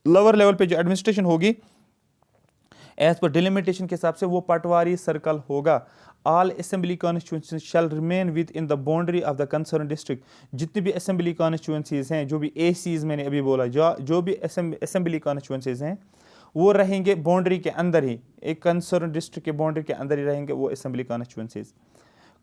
Lower level पे जो एडमिनिस्ट्रेशन होगी एज पर डिलिमिटेशन के हिसाब से वो पटवारी सर्कल होगा। All assembly constituencies shall remain within the boundary of the concern district. जितनी भी असेंबली कॉन्स्टिट्यूंसीज हैं, जो भी एसीज मैंने अभी बोला, जो भी असेंबली कॉन्स्टिट्यूंसीज हैं वो रहेंगे बाउंड्री के अंदर ही, एक कंसर्न डिस्ट्रिक्ट के बाउंड्री के अंदर ही रहेंगे वो assembly constituencies.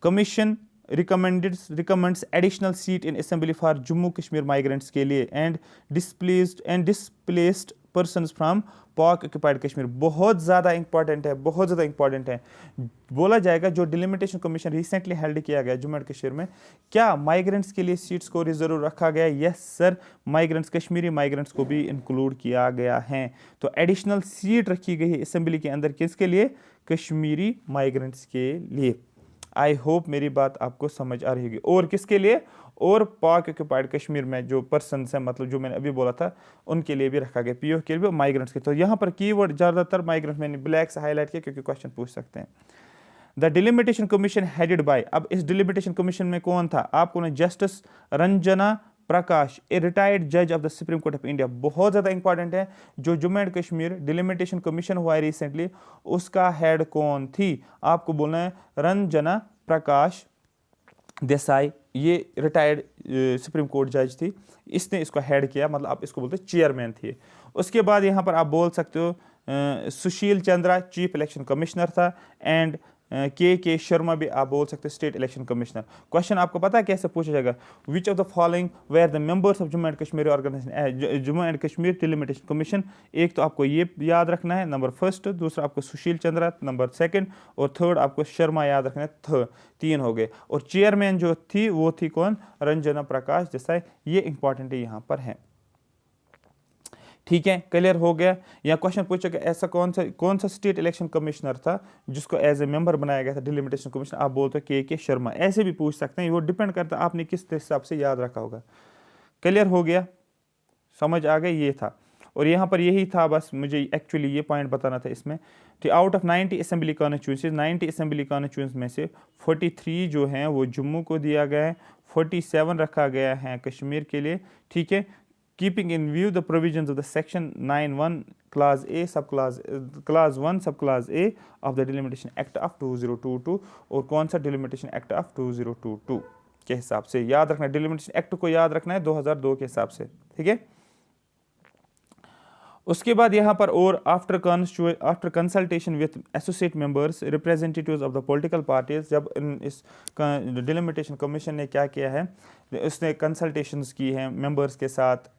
Commission recommends additional seat in assembly for Jammu Kashmir migrants के लिए एंड डिस्प्लेस्ड पर्सन्स फ्रॉम पाक ऑक्यूपाइड कश्मीर। बहुत ज़्यादा इंपॉर्टेंट है, बहुत ज़्यादा इंपॉर्टेंट है। बोला जाएगा जो डिलिमिटेशन कमीशन रिसेंटली हेल्ड किया गया जम्मू एंड कश्मीर में, क्या माइग्रेंट्स के लिए सीट्स को रिजर्व रखा गया? Yes sir, migrants, Kashmiri migrants को भी इंक्लूड किया गया है। तो एडिशनल सीट रखी गई है असेंबली के अंदर, किसके लिए? कश्मीरी माइग्रेंट्स के लिए। आई होप मेरी बात आपको समझ आ रही होगी। और किसके लिए? और पाक ऑक्यूपाइड कश्मीर में जो पर्सन हैं, मतलब जो मैंने अभी बोला था, उनके लिए भी रखा गया, पीओ के लिए भी, माइग्रेंट्स के। तो यहाँ पर कीवर्ड ज़्यादातर माइग्रेंट्स मैंने ब्लैक से हाईलाइट किया क्योंकि क्वेश्चन पूछ सकते हैं। The delimitation commission headed by, अब इस डिलिमिटेशन कमीशन में कौन था? आपको ना justice Ranjana Prakash, a retired जज of the supreme court of India. बहुत ज़्यादा इंपॉर्टेंट है। जो Jammu and Kashmir delimitation commission हुआ है रिसेंटली, उसका हेड कौन थी? आपको बोलना है रंजना प्रकाश देसाई। ये रिटायर्ड सुप्रीम कोर्ट जज थी, इसने इसको हेड किया, मतलब आप इसको बोलते चेयरमैन थी। उसके बाद यहाँ पर आप बोल सकते हो Sushil Chandra chief election commissioner था, एंड के शर्मा भी आप बोल सकते हैं स्टेट इलेक्शन कमिश्नर। क्वेश्चन आपको पता है कैसे पूछा जाएगा? Which of the following were the members of Jammu and Kashmir organisation, Jammu and Kashmir delimitation commission. एक तो आपको ये याद रखना है नंबर फर्स्ट, दूसरा आपको सुशील चंद्रा नंबर सेकंड, और थर्ड आपको शर्मा याद रखना है। 3 हो गए। और चेयरमैन जो थी वो थी कौन? रंजना प्रकाश देसाई। ये इंपॉर्टेंट यहाँ पर है, ठीक है, क्लियर हो गया। या क्वेश्चन पूछेगा ऐसा कौन सा स्टेट इलेक्शन कमिश्नर था जिसको एज ए मेंबर बनाया गया था डिलिमिटेशन कमीशन? आप बोलते हो के शर्मा। ऐसे भी पूछ सकते हैं, वो डिपेंड करता है आपने किस हिसाब से याद रखा होगा। क्लियर हो गया, समझ आ गया, ये था। और यहाँ पर यही था, बस मुझे एक्चुअली ये पॉइंट बताना था इसमें कि out of 90 assembly constituencies, 90 assembly कॉन्स्टिट्यूंस में से 43 जो हैं वो जम्मू को दिया गया है, 47 रखा गया है कश्मीर के लिए, ठीक है। Keeping in view the provisions of the section 9(1) clause A सब clause 1 सब clause A of the delimitation act of 2022, और कौन सा डिलिमिटेशन एक्ट ऑफ 2022 के हिसाब से याद रखना है, डिलिमिटेशन एक्ट को याद रखना है 2002 के हिसाब से, ठीक है। उसके बाद यहाँ पर और after consultation with associate members representatives of the political parties, जब इस डिलिमिटेशन कमीशन ने क्या किया है, उसने कंसल्टेशंस की हैं मेंबर्स के साथ,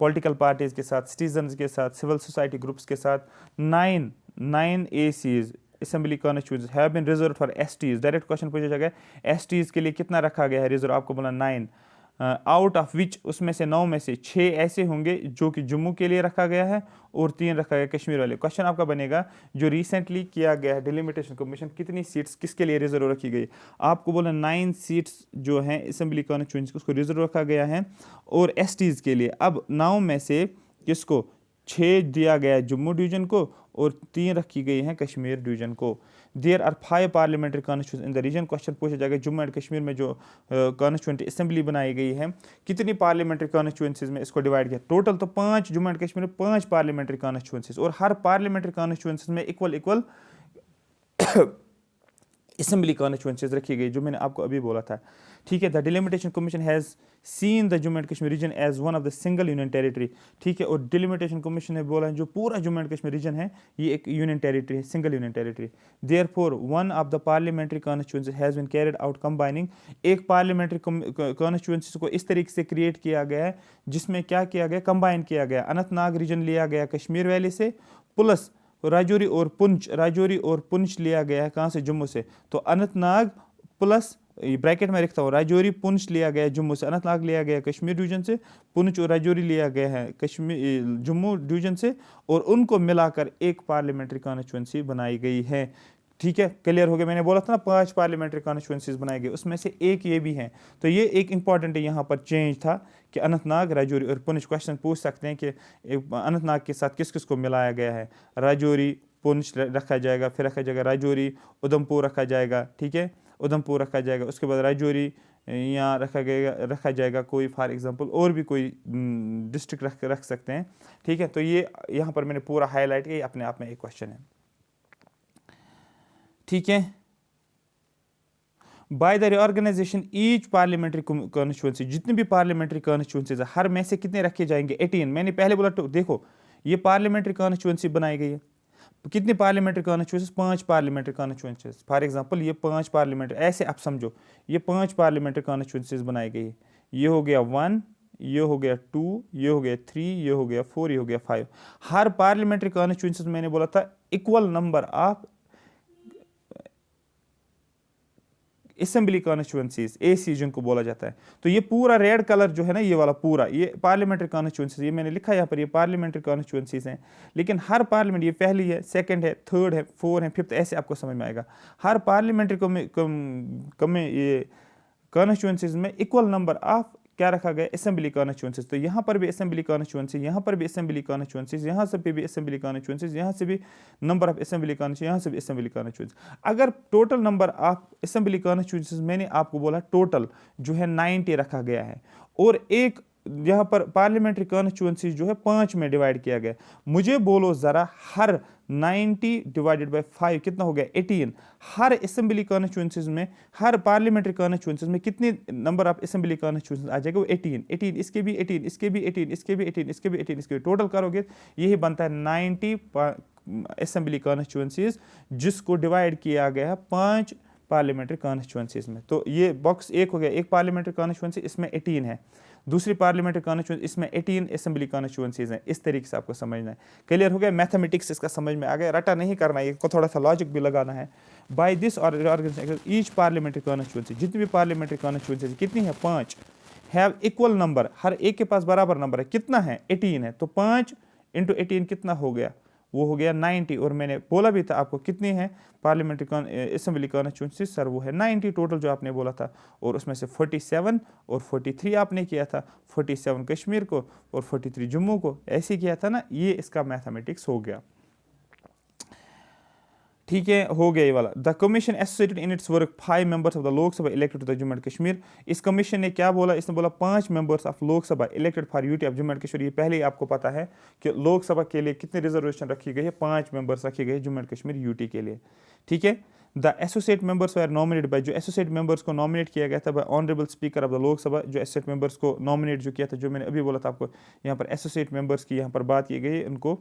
पॉलिटिकल पार्टीज के साथ, सिटीजन्स के साथ, सिविल सोसाइटी ग्रुप्स के साथ। 9 ACs assembly constituencies have been reserve for STs। Direct question पूछा जाएगा STs के लिए कितना रखा गया है रिजर्व, आपको बोला 9, आउट ऑफ विच उसमें से 9 में से 6 ऐसे होंगे जो कि जम्मू के लिए रखा गया है और 3 रखा गया कश्मीर वाले। क्वेश्चन आपका बनेगा जो रिसेंटली किया गया है डिलिमिटेशन कमीशन, कितनी सीट्स किसके लिए रिजर्व रखी गई, आपको बोला 9 सीट्स जो हैं असेंबली कॉन्स्टिट्यूंसी उसको रिजर्व रखा गया है और STs के लिए। अब 9 में से किसको 6 दिया गया है जम्मू डिवीजन को और 3 रखी गई हैं कश्मीर डिवीजन को। There are 5 parliamentary constituency in the region. Question पूछा जाएगा जम्मू एंड कश्मीर में जो कॉन्स्टिट्यूंट असेंबली बनाई गई है कितनी पार्लियामेंट्री कॉन्स्टिट्यूंसीज में इसको डिवाइड किया, टोटल तो 5, जम्मू एंड कश्मीर में 5 पार्लियामेंट्री कॉन्स्टिट्यूंसीज, और हर पार्लियामेंट्री कॉन्स्टिट्यूंसीज में इक्वल असेंबली कॉन्स्टिट्यूंसीज रखी गई, जो मैंने आपको अभी बोला था, ठीक है। The delimitation commission has seen the Jammu and Kashmir region as one of the single union territory, ठीक है। और डिलिमिटेशन कमीशन ने बोला जो पूरा जम्मू एंड कश्मीर रीजन है ये एक यूनियन टेरिटरी है, single union territory. Therefore one of the parliamentary constituency has been carried out combining, एक पार्लियामेंट्री कॉन्स्टिट्यूंसी को इस तरीके से क्रिएट किया गया है जिसमें क्या किया गया, कंबाइन किया गया। अनंतनाग रीजन लिया गया कश्मीर वैली से, प्लस राजौरी और पुंछ लिया गया है कहाँ से, जम्मू से। तो अनंतनाग प्लस ब्रैकेट में लिखता हूँ राजौरी पुंछ लिया गया है जम्मू से, अनंतनाग लिया गया कश्मीर डिवीजन से, पुंछ और राजौरी लिया गया है कश्मीर जम्मू डिवीजन से, और उनको मिलाकर एक पार्लियामेंट्री कॉन्स्टिट्यूंसी बनाई गई है, ठीक है। क्लियर हो गया, मैंने बोला था ना 5 पार्लियामेंट्री कॉन्स्टिट्यूंसीज बनाई गई, उसमें से एक ये भी है। तो ये एक इंपॉर्टेंट यहाँ पर चेंज था कि अनंतनाग, राजौरी और पुंछ। क्वेश्चन पूछ सकते हैं कि अनंतनाग के साथ किस किस को मिलाया गया है, राजौरी पुंछ रखा जाएगा, फिर रखा जाएगा राजौरी, उधमपुर रखा जाएगा, ठीक है, उधमपुर रखा जाएगा, उसके बाद राजौरी यहाँ रखा जाएगा कोई, फॉर एग्जांपल और भी कोई डिस्ट्रिक्ट रख सकते हैं, ठीक है। तो ये यहाँ पर मैंने पूरा हाईलाइट किया, अपने आप में एक क्वेश्चन है, ठीक है। By the reorganisation each parliamentary constituency, जितनी भी पार्लियामेंट्री कॉन्स्टिट्यूंसीज हर में से कितने रखे जाएंगे, 18। मैंने पहले बोला तो देखो ये पार्लियामेंट्री कॉन्स्टिट्यूंसी बनाई गई है, कितनी parliamentary constituencies, 5 parliamentary constituencies. For example ये 5 पार्लियामेंट्री, ऐसे आप समझो ये 5 पार्लियामेंट्री कॉन्स्टिट्यूंसीज बनाई गई है। ये हो गया 1, ये हो गया 2, ये हो गया 3, ये हो गया 4, ये हो गया 5। हर पार्लियामेंट्री कॉन्स्टिट्यूंसीज मैंने बोला था equal number of assembly constituencies, AC जिनको बोला जाता है। तो ये पूरा रेड कलर जो है ना, ये वाला पूरा ये पार्लियामेंट्री कॉन्स्टिट्यूंसीज, ये मैंने लिखा है यहाँ पर, ये पार्लियामेंट्री कॉन्स्टिट्यूंसीज हैं। लेकिन हर पार्लियामेंट, ये पहली है, सेकंड है, थर्ड है, 4 है, 5th, ऐसे आपको समझ में आएगा। हर पार्लियामेंट्री ये कॉन्स्टिट्यूंसीज में इक्वल नंबर ऑफ क्या रखा गया, असेंबली कॉन्स्टिट्यूंसीज। तो यहाँ पर भी असेंबली कॉन्स्टिट्यूंसी, यहाँ पर भी असेंबली कॉन्स्टिट्यूंसीज, यहाँ से भी असेंबली कॉन्स्टिट्यूंसीज, यहाँ से भी नंबर ऑफ असेंबली कॉन्स्टिट्यूंसी, यहाँ से भी असेंबली कॉन्स्टिट्यूंसी। अगर total number of assembly constituencies मैंने आपको बोला टोटल जो है 90 रखा गया है, और एक यहाँ पर पार्लियामेंट्री कॉन्स्टिट्यूंसी जो है 5 में डिवाइड किया गया। मुझे बोलो ज़रा हर 90 डिवाइडेड बाय 5 कितना हो गया, 18। हर असेंबली कॉन्स्टिट्यूंसीज में, हर पार्लियामेंट्री कॉन्स्टिट्यूंसीज में कितने नंबर ऑफ असेंबली कॉन्स्टिट्यूंसीज आ जाएगा, वो 18, इसके भी 18, इसके भी 18, इसके भी 18, इसके भी 18, इसके टोटल करोगे यही बनता है 90 असेंबली कॉन्स्टिट्यूंसीज, जिसको डिवाइड किया गया है 5 पार्लियामेंट्री कॉन्स्टिट्यूंसीज में। तो ये बॉक्स एक हो गया, एक पार्लियामेंट्री कॉन्स्टिट्यूंसी इसमें 18 है, दूसरी पार्लियामेंट्री कॉन्स्टिट्यूंसी इसमें 18 असेंबली कॉन्स्टिट्यूंसीज हैं। इस तरीके से आपको समझना है। क्लियर हो गया, मैथमेटिक्स इसका समझ में आ गया, रटा नहीं करना है, इसको थोड़ा सा लॉजिक भी लगाना है। बाय दिस और ईच पार्लियामेंट्री कॉन्स्टिट्यूंसी, जितनी भी पार्लियामेंट्री कॉन्स्टिट्यूंसी कितनी है, 5, हैव इक्वल नंबर, हर एक के पास बराबर नंबर है, कितना है, 18 है। तो 5 × 18 कितना हो गया, वो हो गया 90, और मैंने बोला भी था आपको कितनी है पार्लियामेंट्री असेंबली कॉन्स्टिट्यूंसी सर, वो है 90 टोटल जो आपने बोला था, और उसमें से 47 और 43 आपने किया था, 47 कश्मीर को और 43 जम्मू को, ऐसे किया था ना, ये इसका मैथमेटिक्स हो गया। ठीक है, हो गया ये वाला। The commission associated in its work 5 members of the Lok Sabha elected to the Jammu and Kashmir. इस कमीशन ने क्या बोला, इसने बोला 5 members of Lok Sabha elected for UT of Jammu and Kashmir. ये पहले ही आपको पता है कि लोकसभा के लिए कितनी रिजर्वेशन रखी गई है, 5 मेंबर्स रखे गए जम्मू एंड कश्मीर यूटी के लिए। ठीक है, the associate members were nominated by, जो एसोसिएट मेंबर्स को नॉमिनेट किया गया था bye honourable speaker of the Lok Sabha. जो एसोसिएट मेंबर्स को नॉमिनेट जो किया था, जो मैंने अभी बोला था आपको, यहाँ पर एसोसिएट मेंबर्स की यहाँ पर बात की गई, उनको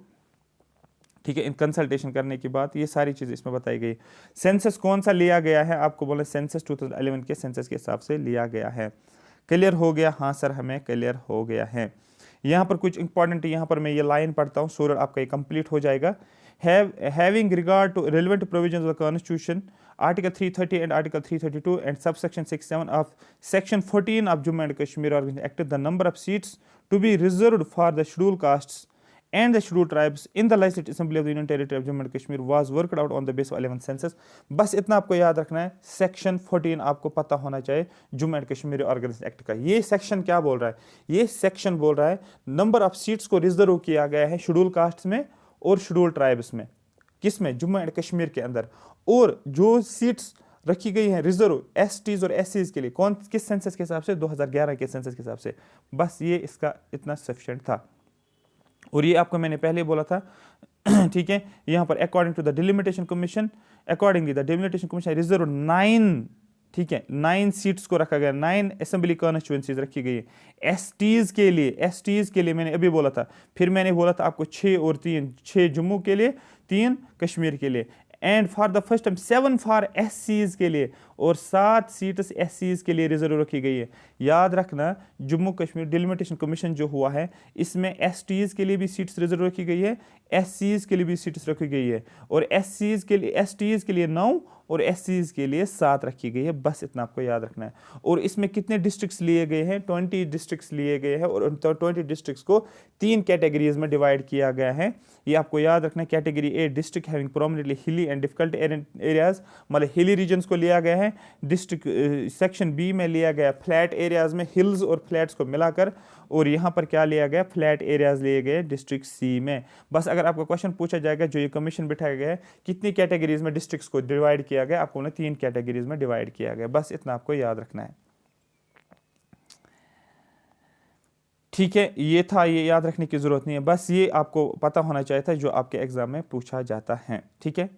ठीक है इन कंसल्टेशन करने की बात, ये सारी चीज़ें इसमें बताई गई। सेंसस कौन सा लिया गया है, आपको बोले सेंसस 2011 के सेंसस के हिसाब से लिया गया है। क्लियर हो गया, हाँ सर हमें क्लियर हो गया है। यहाँ पर कुछ इंपॉर्टेंट, यहाँ पर मैं ये लाइन पढ़ता हूँ, सूरत आपका ये कंप्लीट हो जाएगा। Having regard to relevant provisions of the constitution, article 330 and article 332 and subsection 67 of section 14 of Jammu and Kashmir organisation act, the number of seats to be reserved for the schedule castes and the scheduled tribes in the legislative assembly of the union territory of Jammu and Kashmir was worked out on the basis of 11 census। बस इतना आपको याद रखना है, section 14 आपको पता होना चाहिए Jammu and Kashmir organisation act का। ये सेक्शन क्या बोल रहा है, ये सेक्शन बोल रहा है नंबर ऑफ सीट्स को रिजर्व किया गया है शेड्यूल कास्ट में और शेड्यूल ट्राइब्स में, किस में, जम्मू एंड कश्मीर के अंदर। और जो सीट्स रखी गई हैं रिजर्व एसटीज और एससीज के लिए, कौन किस सेंसस के हिसाब से, 2011 के सेंसस के हिसाब से। बस ये इसका इतना सफिशिएंट था, और ये आपको मैंने पहले बोला था। ठीक है, यहाँ पर according to the delimitation commission, accordingly the delimitation commission reserve 9, ठीक है 9 सीट्स को रखा गया, 9 असेंबली कॉन्स्टिट्यूंसीज रखी गई है एसटीज के लिए। एसटीज के लिए मैंने अभी बोला था, फिर मैंने बोला था आपको 6 और 3, 6 जम्मू के लिए, 3 कश्मीर के लिए, and for the first time 7 for एससीज के लिए, और 7 सीट्स एससीज के लिए रिजर्व रखी गई है। याद रखना, जम्मू कश्मीर डिलिमिटेशन कमीशन जो हुआ है, इसमें एसटीज के लिए भी सीट्स रिजर्व रखी गई है, एससीज के लिए भी सीट्स रखी गई है, और एससीज के लिए, एसटीज के लिए 9 और एससीज के लिए 7 रखी गई है। बस इतना आपको याद रखना है। और इसमें कितने डिस्ट्रिक्ट्स लिए गए हैं, 20 डिस्ट्रिक्ट्स लिए गए हैं, और उन 20 डिस्ट्रिक्ट्स को 3 कैटेगरीज में डिवाइड किया गया है। ये आपको याद रखना है। Category A, district having prominently हिली एंड डिफिकल्ट एरियाज, मतलब हिली रीजन्स को लिया गया है। डिस्ट्रिक्ट सेक्शन बी में लिया गया फ्लैट एरियाज में, हिल्स और फ्लैट्स को मिलाकर, और यहाँ पर क्या लिया गया, फ्लैट एरियाज लिए गए डिस्ट्रिक्ट सी में। बस अगर आपको क्वेश्चन पूछा जाएगा, जो ये कमीशन बिठाया गया है, कितनी कैटेगरीज में डिस्ट्रिक्ट्स को डिवाइड किया गया, आपको उन्हें 3 कैटेगरीज में डिवाइड किया गया। बस इतना आपको याद रखना है। ठीक है, ये था, ये याद रखने की जरूरत नहीं है, बस ये आपको पता होना चाहिए था जो आपके एग्जाम में पूछा जाता है। ठीक है,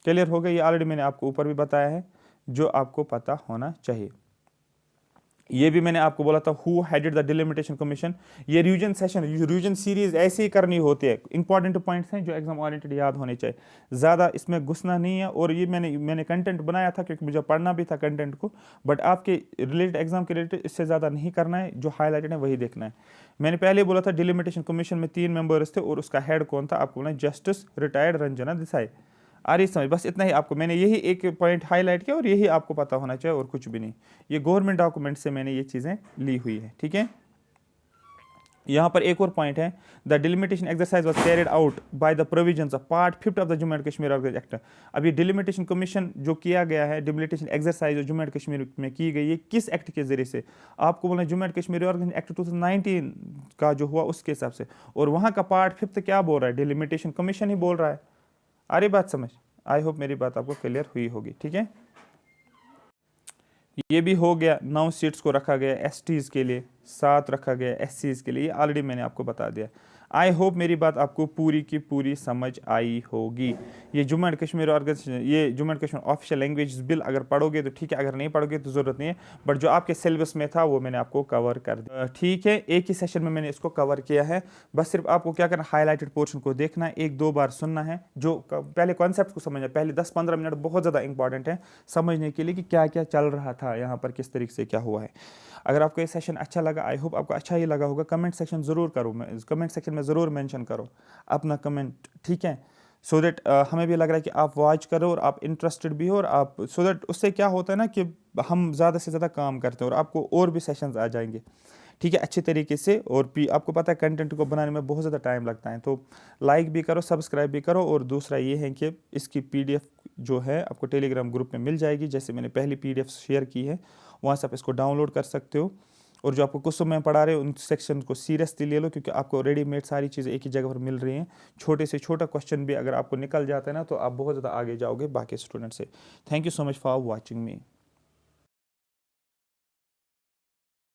क्लियर हो गया। ये ऑलरेडी मैंने आपको ऊपर भी बताया है जो आपको पता होना चाहिए। ये भी मैंने आपको बोला था, who headed the delimitation commission. ये रिवीजन सेशन, रिवीजन सीरीज ऐसे ही करनी होती है। इंपॉर्टेंट पॉइंट्स हैं जो एग्जाम ओरिएंटेड याद होने चाहिए, ज़्यादा इसमें घुसना नहीं है। और ये मैंने कंटेंट बनाया था क्योंकि मुझे पढ़ना भी था कंटेंट को, बट आपके रिलेटेड एग्जाम के रिलेटेड इससे ज़्यादा नहीं करना है। जो हाईलाइटेड है वही देखना है। मैंने पहले बोला था डिलिमिटेशन कमीशन में 3 मेंबर्स थे और उसका हेड कौन था, आपको बोला जस्टिस रिटायर्ड रंजना देसाई। आ रही समझ, बस इतना ही आपको मैंने यही एक पॉइंट हाईलाइट किया और यही आपको पता होना चाहिए और कुछ भी नहीं। ये गवर्नमेंट डॉक्यूमेंट से मैंने ये चीज़ें ली हुई है। ठीक है, यहाँ पर एक और पॉइंट है, the delimitation exercise was carried out by the provisions of part 5 of the Jammu and Kashmir organisation act. अब ये डिलिमिटेशन कमीशन जो किया गया है, डिलिमिटेशन एक्सरसाइज जो जम्मू एंड कश्मीर में की गई है, किस एक्ट के जरिए से, आपको बोला Jammu and Kashmir organisation act 2019 का जो हुआ उसके हिसाब से। और वहाँ का पार्ट 5 क्या बोल रहा है, डिलिमिटेशन कमीशन ही बोल रहा है। आ रही बात समझ, आई होप मेरी बात आपको क्लियर हुई होगी। ठीक है, ये भी हो गया। 9 सीट्स को रखा गया एसटीज के लिए, 7 रखा गया एससीज के लिए, ऑलरेडी मैंने आपको बता दिया। आई होप मेरी बात आपको पूरी की पूरी समझ आई होगी। ये जम्मू एंड कश्मीर ऑर्गेनाइजेशन, ये Jammu and Kashmir official language bill अगर पढ़ोगे तो ठीक है, अगर नहीं पढ़ोगे तो ज़रूरत नहीं है, बट जो आपके सिलेबस में था वो मैंने आपको कवर कर दिया। ठीक है, एक ही सेशन में मैंने इसको कवर किया है। बस सिर्फ आपको क्या करना, हाईलाइटेड पोर्शन को देखना है, 1-2 बार सुनना है, जो पहले कॉन्सेप्ट को समझना। पहले 10-15 मिनट बहुत ज़्यादा इंपॉर्टेंट है समझने के लिए कि क्या क्या चल रहा था यहाँ पर, किस तरीके से क्या हुआ है। अगर आपको ये सेशन अच्छा लगा, आई होप आपको अच्छा ही लगा होगा। कमेंट सेक्शन ज़रूर करो, कमेंट सेक्शन में ज़रूर मेंशन करो अपना कमेंट। ठीक है, सो दैट हमें भी लग रहा है कि आप वॉच करो और आप इंटरेस्टेड भी हो, और आप सो दैट उससे क्या होता है ना कि हम ज़्यादा से ज़्यादा काम करते हैं और आपको और भी सेशंस आ जाएंगे। ठीक है, अच्छे तरीके से। और आपको पता है कंटेंट को बनाने में बहुत ज़्यादा टाइम लगता है, तो लाइक भी करो, सब्सक्राइब भी करो। और दूसरा ये है कि इसकी PDF जो है आपको टेलीग्राम ग्रुप में मिल जाएगी, जैसे मैंने पहली PDF शेयर की है, वहाँ से आप इसको डाउनलोड कर सकते हो। और जो आपको कुछ समय पढ़ा रहे हो उन सेक्शन को सीरियसली ले लो, क्योंकि आपको रेडीमेड सारी चीज़ें एक ही जगह पर मिल रही हैं। छोटे से छोटा क्वेश्चन भी अगर आपको निकल जाता है ना, तो आप बहुत ज़्यादा आगे जाओगे बाकी स्टूडेंट से। Thank you so much for watching me.